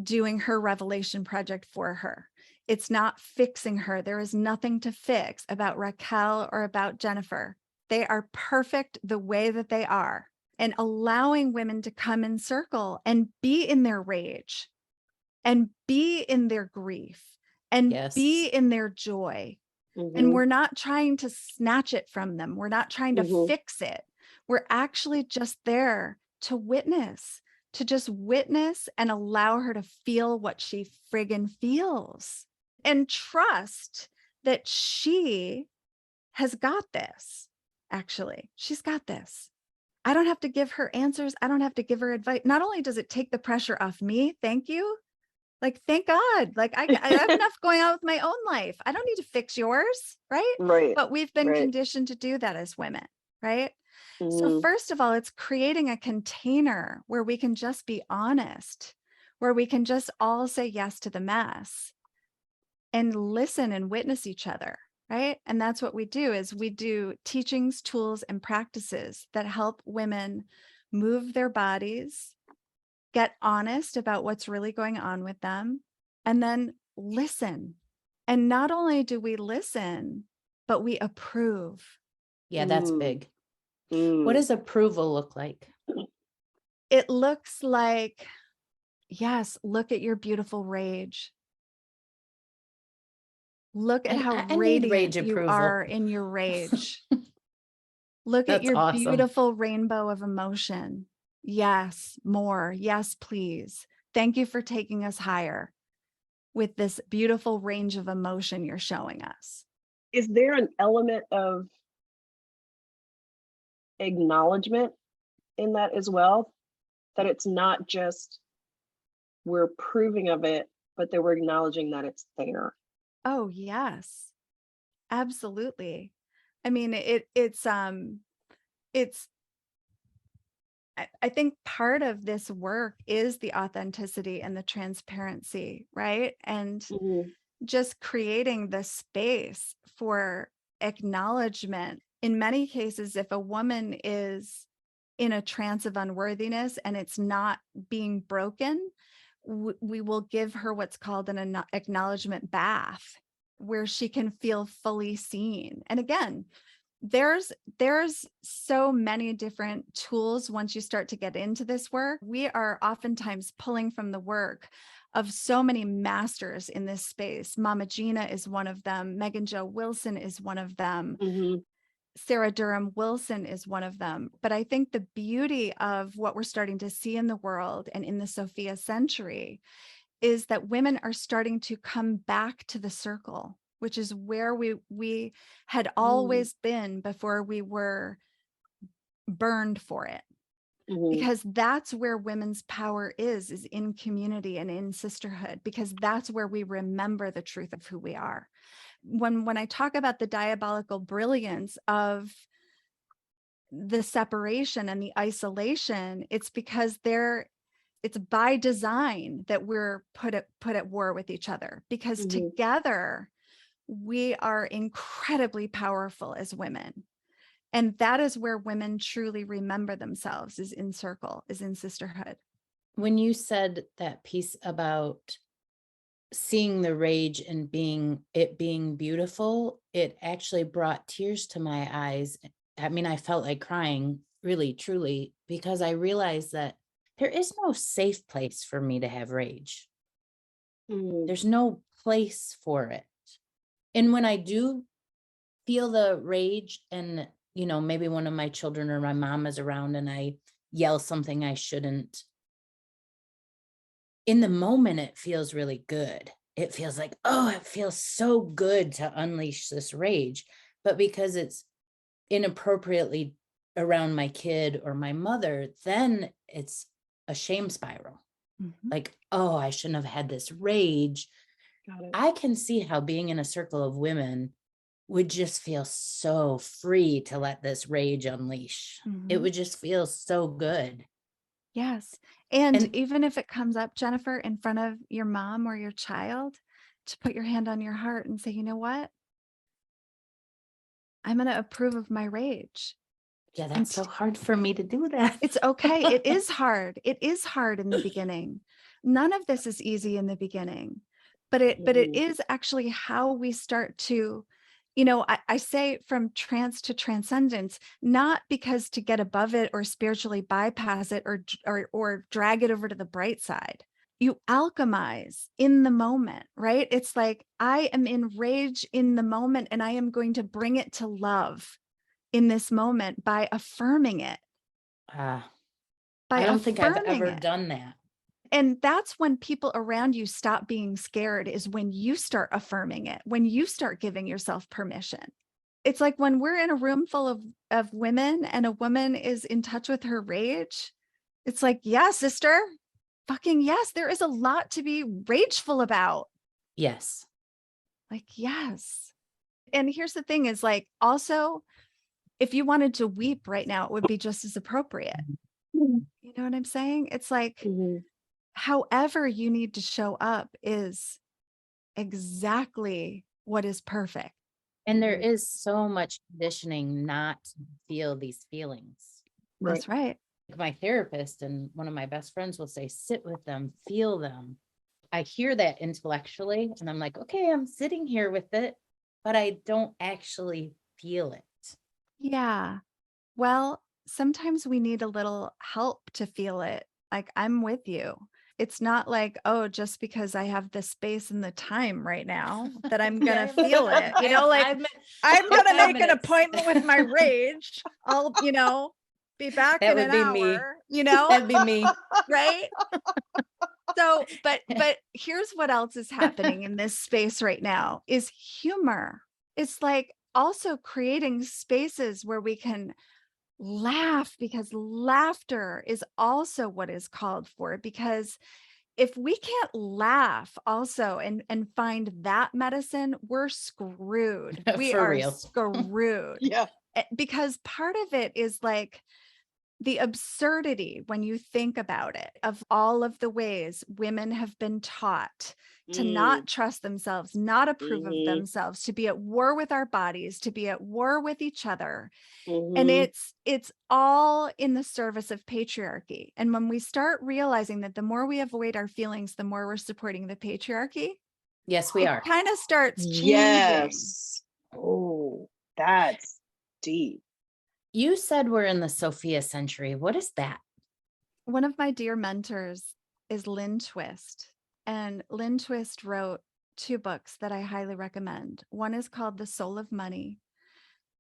doing her revelation project for her, it's not fixing her. There is nothing to fix about Raquel or about Jennifer. They are perfect the way that they are. And allowing women to come in circle and be in their rage and be in their grief and be in their joy. And we're not trying to snatch it from them. We're not trying to fix it. We're actually just there to witness, to just witness and allow her to feel what she friggin' feels, and trust that she has got this. Actually, she's got this. I don't have to give her answers. I don't have to give her advice. Not only does it take the pressure off me, thank you. Like, thank God, like I have enough going on with my own life. I don't need to fix yours, right? Right. But we've been conditioned to do that as women, right? So first of all, it's creating a container where we can just be honest, where we can just all say yes to the mess and listen and witness each other, right? And that's what we do, is we do teachings, tools, and practices that help women move their bodies, get honest about what's really going on with them, and then listen. And not only do we listen, but we approve. Yeah, that's big. What does approval look like? It looks like, yes, look at your beautiful rage. Look at how I need rage radiant you approval. are in your rage. Look at That's your awesome. beautiful rainbow of emotion. Yes, more. Yes, please. Thank you for taking us higher with this beautiful range of emotion you're showing us. Is there an element of acknowledgement in that as well? That it's not just we're approving of it, but that we're acknowledging that it's there. Oh, yes, absolutely. I mean, I think part of this work is the authenticity and the transparency, right? And just creating the space for acknowledgement. In many cases, if a woman is in a trance of unworthiness and it's not being broken, we will give her what's called an acknowledgement bath, where she can feel fully seen. And again, there's so many different tools once you start to get into this work. We are oftentimes pulling from the work of so many masters in this space. Mama Gina is one of them. Megan Jo Wilson is one of them. Sarah Durham Wilson is one of them. But I think the beauty of what we're starting to see in the world and in the Sophia Century is that women are starting to come back to the circle, which is where we had always been before we were burned for it. Because that's where women's power is in community and in sisterhood, because that's where we remember the truth of who we are. When I talk about the diabolical brilliance of the separation and the isolation, it's because it's by design that we're put at war with each other, because together we are incredibly powerful as women. And that is where women truly remember themselves, is in circle, is in sisterhood. When you said that piece about seeing the rage and being beautiful, it actually brought tears to my eyes. I mean, I felt like crying, really, truly, because I realized that there is no safe place for me to have rage. There's no place for it. And when I do feel the rage, and, you know, maybe one of my children or my mom is around and I yell something I shouldn't, in the moment, it feels really good. It feels like, oh, it feels so good to unleash this rage. But because it's inappropriately around my kid or my mother, then it's a shame spiral. Like, oh, I shouldn't have had this rage. I can see how being in a circle of women would just feel so free to let this rage unleash. It would just feel so good. Yes. And even if it comes up, Jennifer, in front of your mom or your child, to put your hand on your heart and say, you know what? I'm going to approve of my rage. Yeah, that's so hard for me to do that. It's okay. It is hard. It is hard in the beginning. None of this is easy in the beginning, but it is actually how we start to, you know, I say from trance to transcendence, not because to get above it or spiritually bypass it or drag it over to the bright side. You alchemize in the moment, right? It's like, I am in rage in the moment and I am going to bring it to love in this moment by affirming it. I don't think I've ever done that. And that's when people around you stop being scared, is when you start affirming it, when you start giving yourself permission. It's like when we're in a room full of women and a woman is in touch with her rage, it's like, yeah, sister, fucking yes, there is a lot to be rageful about. Yes. Like, yes. And here's the thing is, like, also, if you wanted to weep right now, it would be just as appropriate. Mhm. You know what I'm saying? It's like, Mhm. however you need to show up is exactly what is perfect. And there Mhm. is so much conditioning not to feel these feelings. Right. That's right. My therapist and one of my best friends will say, sit with them, feel them. I hear that intellectually and I'm like, okay, I'm sitting here with it, but I don't actually feel it. Yeah. Well, sometimes we need a little help to feel it. Like, I'm with you. It's not like, oh, just because I have the space and the time right now that I'm Yeah, going I to have feel time. it. I You have know, like, 5 minutes. I'm going to 5 make an minutes. appointment with my rage. I'll, be back That in would an be me. hour, That'd be me. right? So, but here's what else is happening in this space right now is humor. It's like also creating spaces where we can laugh, because laughter is also what is called for. Because if we can't laugh also and find that medicine, we're screwed. We For are real. screwed. Yeah. Because part of it is like the absurdity, when you think about it, of all of the ways women have been taught to not trust themselves, not approve of Mhm. themselves, to be at war with our bodies, to be at war with each other. And Mhm. it's all in the service of patriarchy. And when we start realizing that the more we avoid our feelings, the more we're supporting the patriarchy, Yes, we it are. kind of starts changing. Yes. Oh, that's deep. You said we're in the Sophia Century. What is that? One of my dear mentors is Lynn Twist. And Lynn Twist wrote 2 books that I highly recommend. One is called The Soul of Money,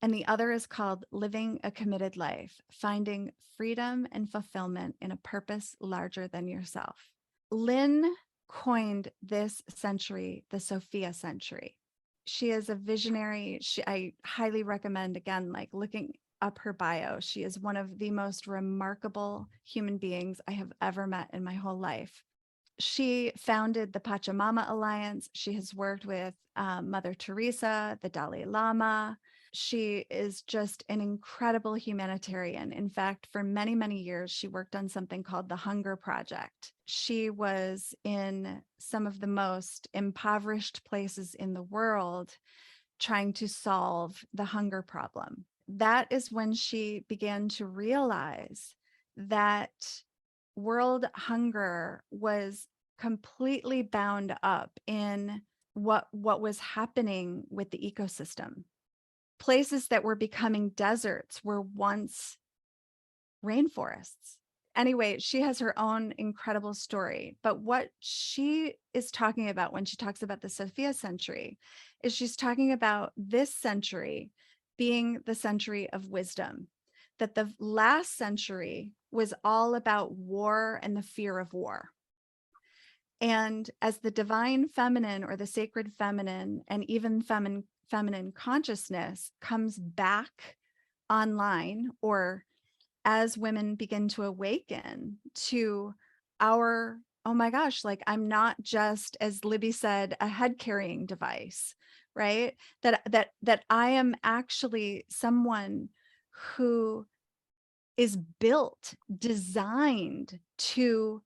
and the other is called Living a Committed Life, Finding Freedom and Fulfillment in a Purpose Larger Than Yourself. Lynn coined this century the Sophia Century. She is a visionary. I highly recommend, again, like looking up her bio. She is one of the most remarkable human beings I have ever met in my whole life. She founded the Pachamama Alliance. She has worked with Mother Teresa, the Dalai Lama. She is just an incredible humanitarian. In fact, for many, many years, she worked on something called the Hunger Project. She was in some of the most impoverished places in the world trying to solve the hunger problem. That is when she began to realize that world hunger was completely bound up in what was happening with the ecosystem. Places that were becoming deserts were once rainforests. Anyway, she has her own incredible story. But what she is talking about when she talks about the Sophia Century is she's talking about this century being the century of wisdom, that the last century was all about war and the fear of war. And as the divine feminine or the sacred feminine and even feminine consciousness comes back online, or as women begin to awaken to our, oh my gosh, like I'm not just, as Libby said, a head carrying device, right? That I am actually someone who is built, designed to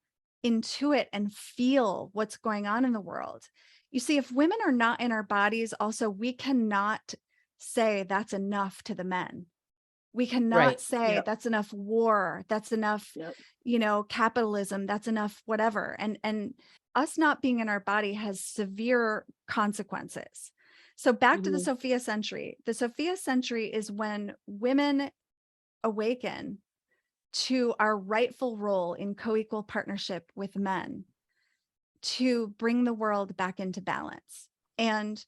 intuit and feel what's going on in the world. You see, if women are not in our bodies, also, we cannot say that's enough to the men. We cannot Right. say Yep. that's enough war, that's enough, Yep. capitalism, that's enough, whatever. And us not being in our body has severe consequences. So back to the Mhm. Sophia Century. The Sophia Century is when women awaken to our rightful role in co-equal partnership with men to bring the world back into balance. And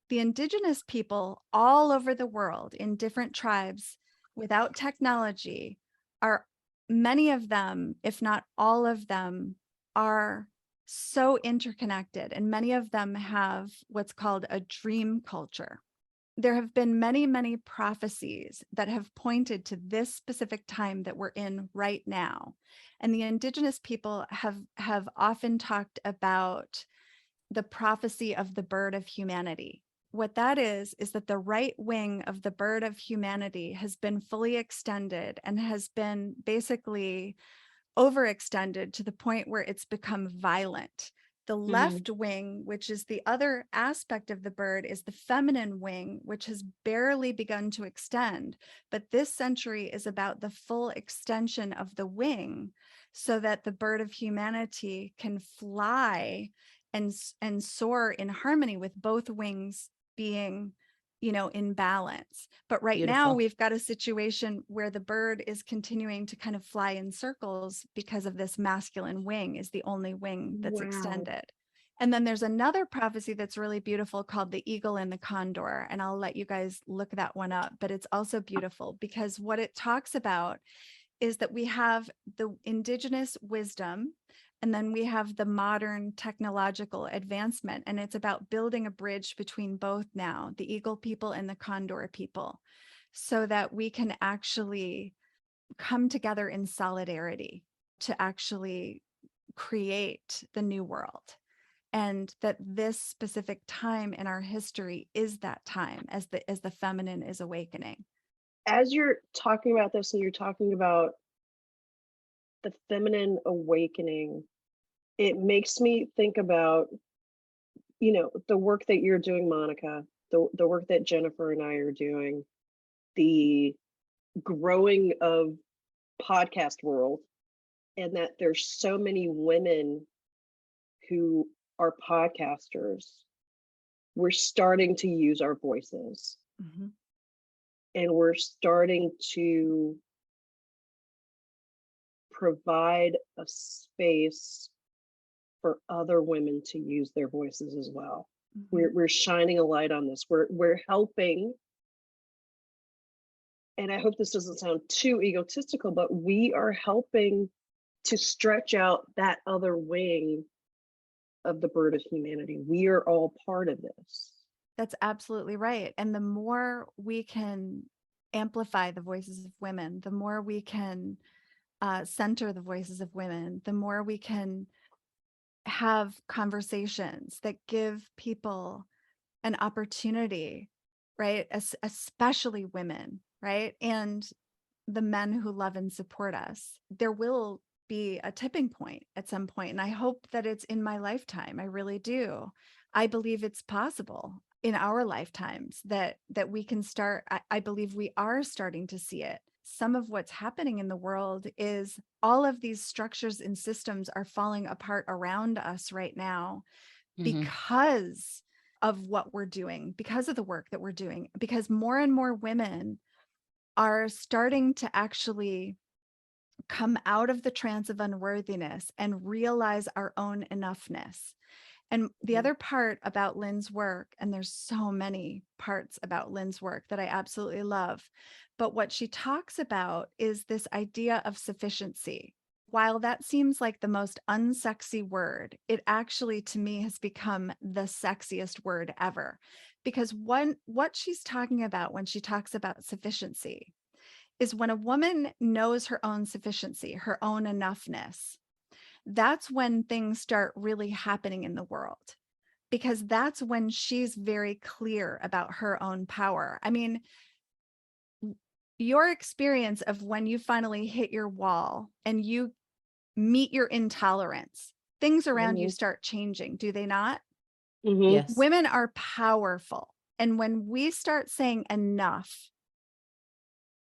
the indigenous people all over the world in different tribes without technology are, many of them, if not all of them, are so interconnected, and many of them have what's called a dream culture. There have been many, many prophecies that have pointed to this specific time that we're in right now. And the indigenous people have often talked about the prophecy of the bird of humanity, what that is that the right wing of the bird of humanity has been fully extended and has been basically overextended to the point where it's become violent. The left wing, which is the other aspect of the bird, is the feminine wing, which has barely begun to extend. But this century is about the full extension of the wing so that the bird of humanity can fly and soar in harmony with both wings being, in balance. But right now Beautiful. we've got a situation where the bird is continuing to kind of fly in circles because of this masculine wing is the only wing that's extended. And then there's another prophecy that's really beautiful called the eagle and the condor. And I'll let you guys look that one up, but it's also beautiful because what it talks about is that we have the indigenous wisdom, and then we have the modern technological advancement. And it's about building a bridge between both now, the eagle people and the condor people, so that we can actually come together in solidarity to actually create the new world. And that this specific time in our history is that time as the feminine is awakening. As you're talking about this and you're talking about the feminine awakening, it makes me think about, the work that you're doing, Monica, the work that Jennifer and I are doing, the growing of podcast world, and that there's so many women who are podcasters. We're starting to use our voices. And we're starting to provide a space for other women to use their voices as well. We're shining a light on this. We're helping, and I hope this doesn't sound too egotistical, but we are helping to stretch out that other wing of the bird of humanity. We are all part of this. That's absolutely right. And the more we can amplify the voices of women, the more we can center the voices of women, the more we can have conversations that give people an opportunity, right? Especially women, right? And the men who love and support us. There will be a tipping point at some point, and I hope that it's in my lifetime. I really do. I believe it's possible in our lifetimes that we can start. I believe we are starting to see it. Some of what's happening in the world is all of these structures and systems are falling apart around us right now because of what we're doing, because of the work that we're doing, because more and more women are starting to actually come out of the trance of unworthiness and realize our own enoughness. And the other part about Lynn's work, and there's so many parts about Lynn's work that I absolutely love, but what she talks about is this idea of sufficiency. While that seems like the most unsexy word, it actually, to me, has become the sexiest word ever. Because what she's talking about when she talks about sufficiency is when a woman knows her own sufficiency, her own enoughness, that's when things start really happening in the world, because that's when she's very clear about her own power. I mean, your experience of when you finally hit your wall and you meet your intolerance, things around you start changing, do they not? Yes. Women are powerful. And when we start saying enough,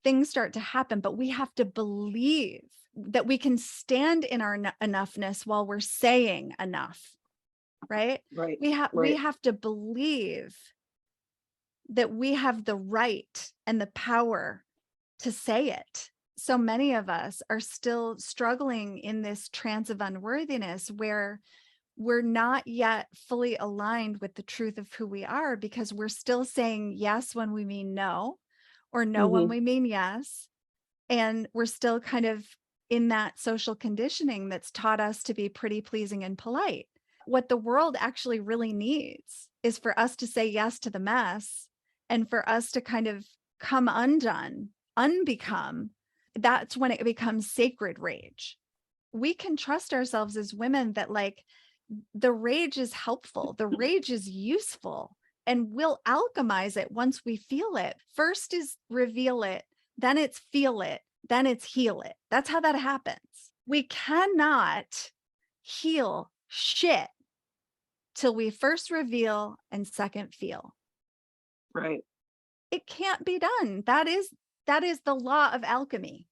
things start to happen, but we have to believe that we can stand in our enoughness while we're saying enough, right? Right. We have to believe that we have the right and the power to say it. So many of us are still struggling in this trance of unworthiness where we're not yet fully aligned with the truth of who we are, because we're still saying yes when we mean no, or no when we mean yes. And we're still kind of in that social conditioning that's taught us to be pretty, pleasing, and polite. What the world actually really needs is for us to say yes to the mess, and for us to kind of come undone, unbecome. That's when it becomes sacred rage. We can trust ourselves as women that, like, the rage is helpful, the rage is useful. and we'll alchemize it once we feel it. First is reveal it, then it's feel it, then it's heal it. That's how that happens. We cannot heal shit till we first reveal and second feel. Right. It can't be done. That is the law of alchemy.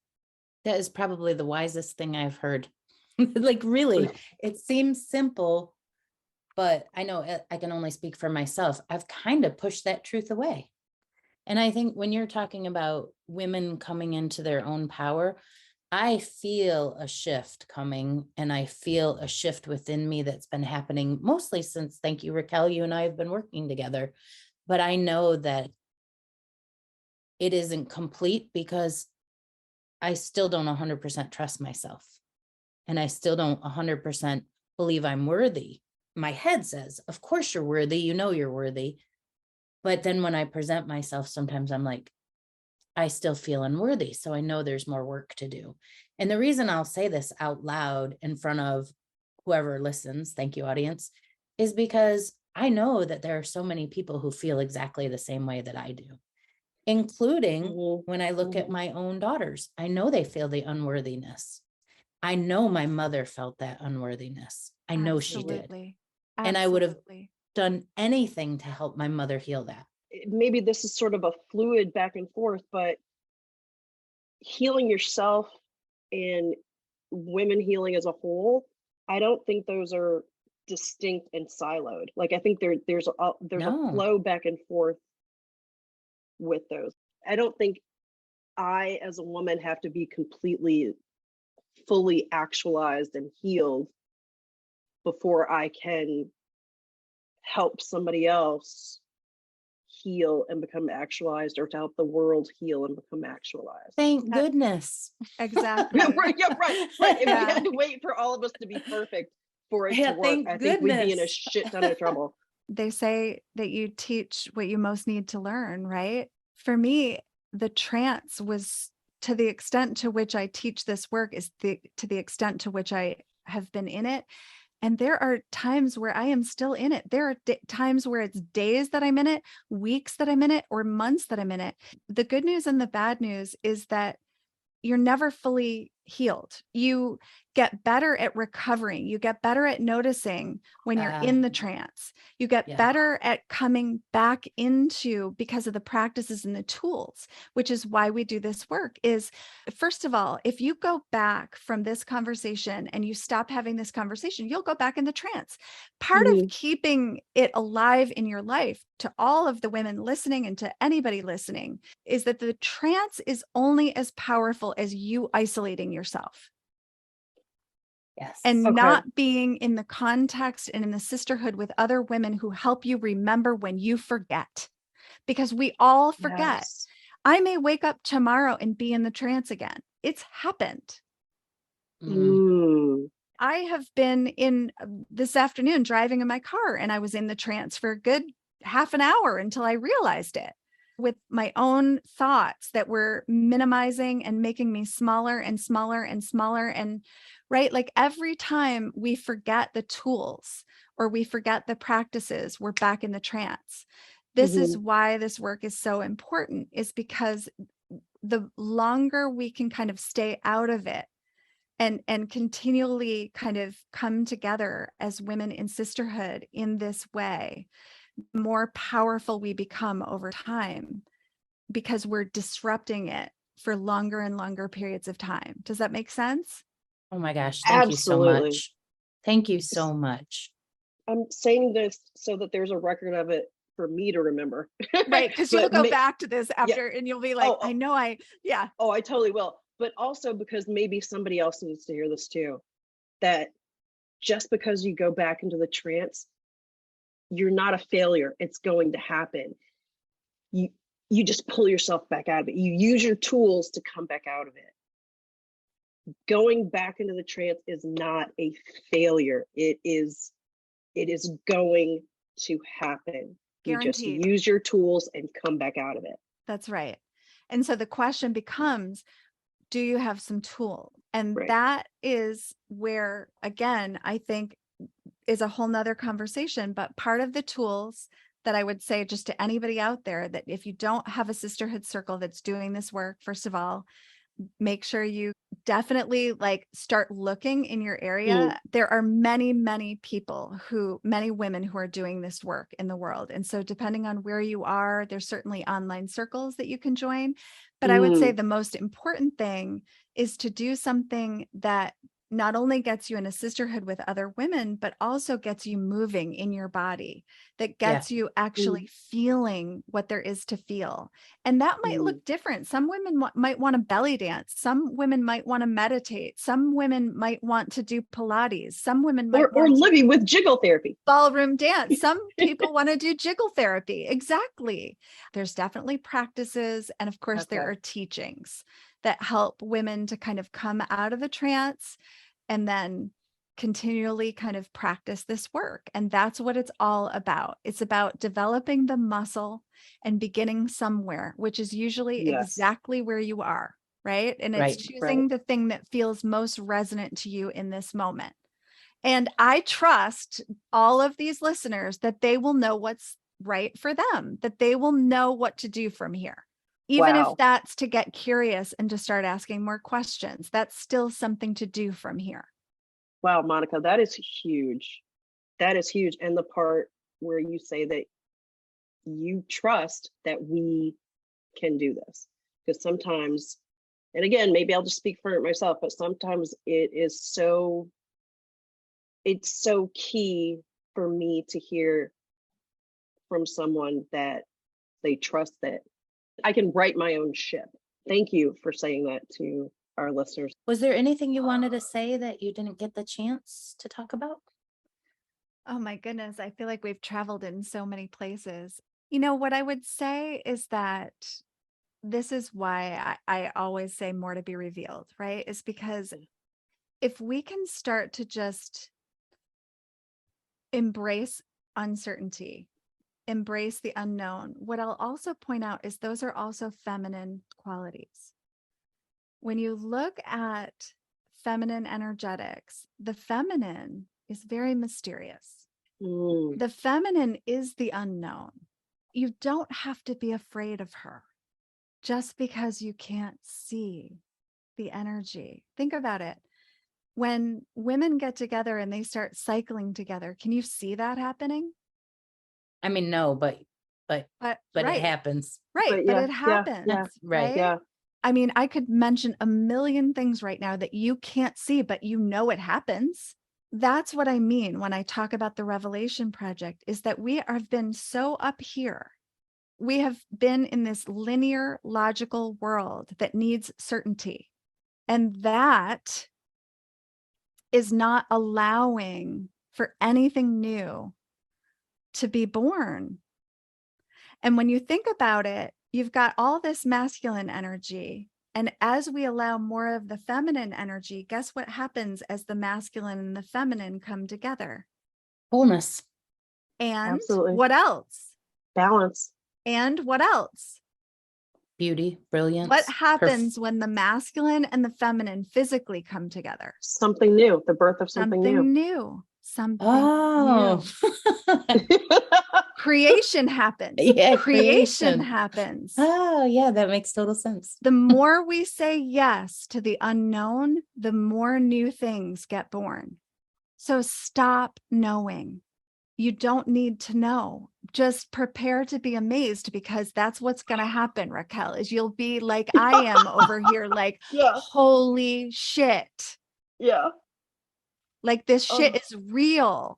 That is probably the wisest thing I've heard. Like, really, it seems simple, but I know I can only speak for myself. I've kind of pushed that truth away. And I think when you're talking about women coming into their own power, I feel a shift coming, and I feel a shift within me that's been happening mostly since, thank you, Raquel, you and I have been working together. But I know that it isn't complete because I still don't 100% trust myself. And I still don't 100% believe I'm worthy. My head says, of course you're worthy. You know you're worthy. But then when I present myself, sometimes I'm like, I still feel unworthy. So I know there's more work to do. And the reason I'll say this out loud in front of whoever listens, thank you, audience, is because I know that there are so many people who feel exactly the same way that I do, including when I look at my own daughters. I know they feel the unworthiness. I know my mother felt that unworthiness. I know she did. Absolutely. And I would have done anything to help my mother heal that. Maybe this is sort of a fluid back and forth, but healing yourself and women healing as a whole, I don't think those are distinct and siloed. Like, I think there's a flow back and forth with those. I don't think I, as a woman, have to be completely, fully actualized and healed before I can help somebody else heal and become actualized, or to help the world heal and become actualized. Thank goodness. Exactly. Right. If we had to wait for all of us to be perfect for it to work, I think we'd be in a shit ton of trouble. They say that you teach what you most need to learn, right? For me, the trance was, to the extent to which I teach this work, is to the extent to which I have been in it. And there are times where I am still in it. There are times where it's days that I'm in it, weeks that I'm in it, or months that I'm in it. The good news and the bad news is that you're never fully healed. You get better at recovering. You get better at noticing when you're in the trance. You get better at coming back into, because of the practices and the tools, which is why we do this work. Is, first of all, if you go back from this conversation and you stop having this conversation, you'll go back in the trance. Part of keeping it alive in your life, to all of the women listening and to anybody listening, is that the trance is only as powerful as you isolating yourself. Yes. And not being in the context and in the sisterhood with other women who help you remember when you forget, because we all forget. Yes. I may wake up tomorrow and be in the trance again. It's happened. I have been in this afternoon driving in my car, and I was in the trance for a good half an hour until I realized it, with my own thoughts that were minimizing and making me smaller and smaller and smaller. And right, like every time we forget the tools or we forget the practices, we're back in the trance. This is why this work is so important, is because the longer we can kind of stay out of it and continually kind of come together as women in sisterhood in this way, more powerful we become over time, because we're disrupting it for longer and longer periods of time. Does that make sense? Oh my gosh. Thank you so much. Thank you so much. I'm saying this so that there's a record of it for me to remember. Right. Because you'll go back to this after and you'll be like, I know I totally will. But also because maybe somebody else needs to hear this too, that just because you go back into the trance, you're not a failure. It's going to happen. You just pull yourself back out of it. You use your tools to come back out of it. Going back into the trance is not a failure. It is going to happen. Guaranteed. You just use your tools and come back out of it. That's right. And so the question becomes, do you have some tools? And that is where, again, I think is a whole nother conversation. But part of the tools that I would say just to anybody out there, that if you don't have a sisterhood circle that's doing this work, first of all, make sure you definitely like start looking in your area. There are many, many women who are doing this work in the world. And so depending on where you are, there's certainly online circles that you can join. But I would say the most important thing is to do something that not only gets you in a sisterhood with other women, but also gets you moving in your body, that gets you actually feeling what there is to feel. And that might look different. Some women might want to belly dance. Some women might want to meditate. Some women might want to do Pilates. Some women might or living with jiggle therapy. Ballroom dance. Some people want to do jiggle therapy. Exactly. There's definitely practices. And of course, there are teachings that help women to kind of come out of the trance and then continually kind of practice this work. And that's what it's all about. It's about developing the muscle and beginning somewhere, which is usually exactly where you are, right? And it's choosing the thing that feels most resonant to you in this moment. And I trust all of these listeners that they will know what's right for them, that they will know what to do from here. Even if that's to get curious and to start asking more questions, that's still something to do from here. Wow, Monica, that is huge. That is huge. And the part where you say that you trust that we can do this. Because sometimes, and again, maybe I'll just speak for myself, but sometimes it's so key for me to hear from someone that they trust that I can write my own ship. Thank you for saying that to our listeners. Was there anything you wanted to say that you didn't get the chance to talk about? Oh my goodness. I feel like we've traveled in so many places. You know, what I would say is that this is why I always say more to be revealed, right? Is because if we can start to just embrace uncertainty, embrace the unknown. What I'll also point out is those are also feminine qualities. When you look at feminine energetics, the feminine is very mysterious. The feminine is the unknown. You don't have to be afraid of her just because you can't see the energy. Think about it. When women get together and they start cycling together, can you see that happening? I mean, no, but it happens. Right. But it happens. Right. Yeah. I mean, I could mention a million things right now that you can't see, but you know it happens. That's what I mean when I talk about the Revelation Project, is that we have been so up here. We have been in this linear, logical world that needs certainty. And that is not allowing for anything new to be born. And when you think about it, you've got all this masculine energy. And as we allow more of the feminine energy, guess what happens as the masculine and the feminine come together? Wholeness. And what else? Balance. And what else? Beauty, brilliance. What happens when the masculine and the feminine physically come together? Something new, the birth of something new. Something new. Creation happens. Yeah, creation happens. Oh, yeah, that makes total sense. The more we say yes to the unknown, the more new things get born. So stop knowing. You don't need to know. Just prepare to be amazed, because that's what's going to happen, Raquel, is you'll be like I am over here, like, holy shit. Yeah. Like this shit is real.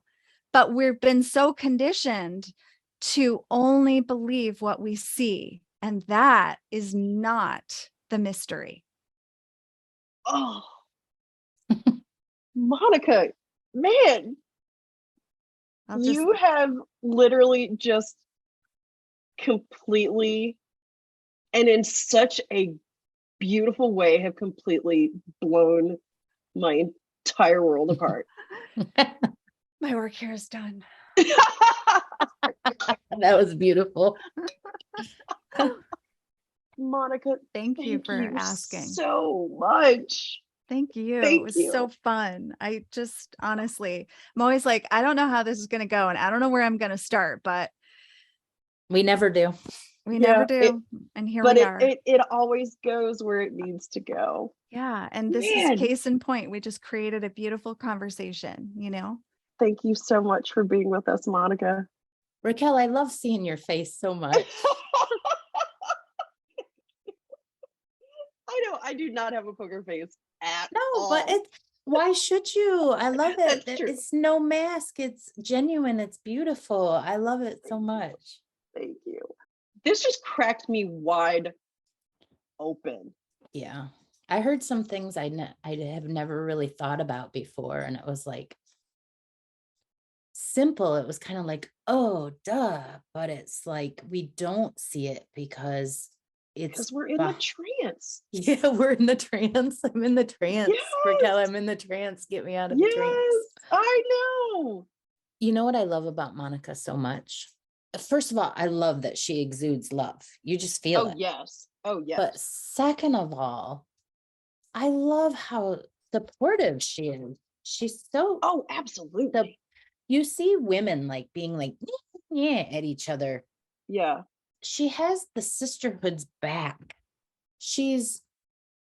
But we've been so conditioned to only believe what we see. And that is not the mystery. Oh, Monica, man, you have literally just completely, and in such a beautiful way, have completely blown my entire world apart. My work here is done. That was beautiful. Monica, thank you for asking so much. Thank you. It was so fun. I just honestly, I'm always like, I don't know how this is going to go, and I don't know where I'm going to start, but We never do. We Yeah, never do. And here but we are. it always goes where it needs to go. Yeah. And this Man. is case in point. We just created a beautiful conversation, you know? Thank you so much for being with us, Monica. Raquel, I love seeing your face so much. I know I do not have a poker face at No, all. but why should you? I love it. That's true. It's no mask. It's genuine. It's beautiful. I love it so much. Thank you. This just cracked me wide open. Yeah. I heard some things I have never really thought about before. And it was like simple. It was kind of like, oh, duh. But it's like, we don't see it because we're in the trance. Yeah, we're in the trance. I'm in the trance. Yes. Raquel, I'm in the trance. Get me out of the trance. I know. You know what I love about Monica so much? First of all, I love that she exudes love. You just feel it. Yes. Oh, yes. But second of all, I love how supportive she is. She's so... Oh, absolutely. You see women like being like, yeah, at each other. Yeah. She has the sisterhood's back. She's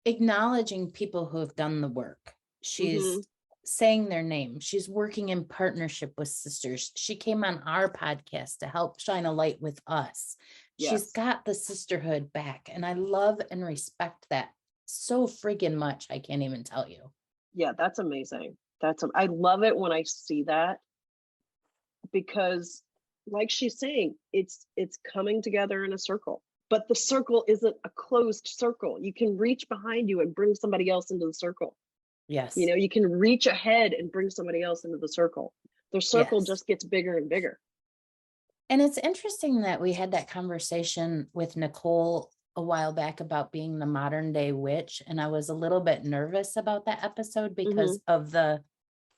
acknowledging people who have done the work. She's saying their name. She's working in partnership with sisters. She came on our podcast to help shine a light with us. Yes. She's got the sisterhood back. And I love and respect that so friggin' much. I can't even tell you. Yeah, that's amazing. I love it when I see that, because like she's saying, it's coming together in a circle, but the circle isn't a closed circle. You can reach behind you and bring somebody else into the circle. Yes. You know, you can reach ahead and bring somebody else into the circle. The circle just gets bigger and bigger. And it's interesting that we had that conversation with Nicole a while back about being the modern day witch. And I was a little bit nervous about that episode because of the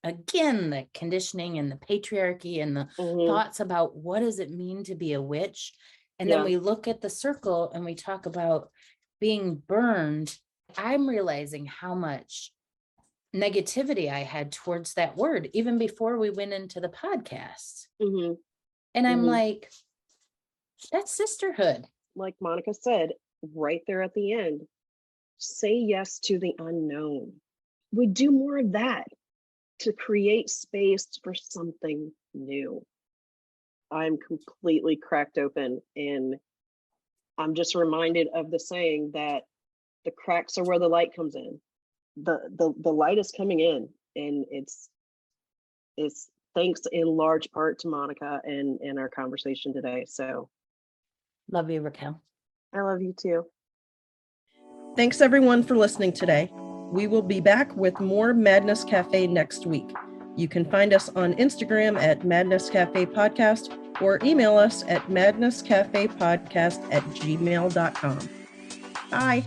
conditioning and the patriarchy and the thoughts about what does it mean to be a witch. And then we look at the circle and we talk about being burned. I'm realizing how much negativity I had towards that word, even before we went into the podcast. And I'm like, that's sisterhood. Like Monica said, right there at the end, say yes to the unknown. We do more of that to create space for something new. I'm completely cracked open, and I'm just reminded of the saying that the cracks are where the light comes in. The light is coming in, and it's thanks in large part to Monica and our conversation today. So love you, Raquel. I love you too. Thanks everyone for listening today. We will be back with more Madness Cafe next week. You can find us on Instagram at Madness Cafe Podcast or email us at madnesscafepodcast@gmail.com. Bye.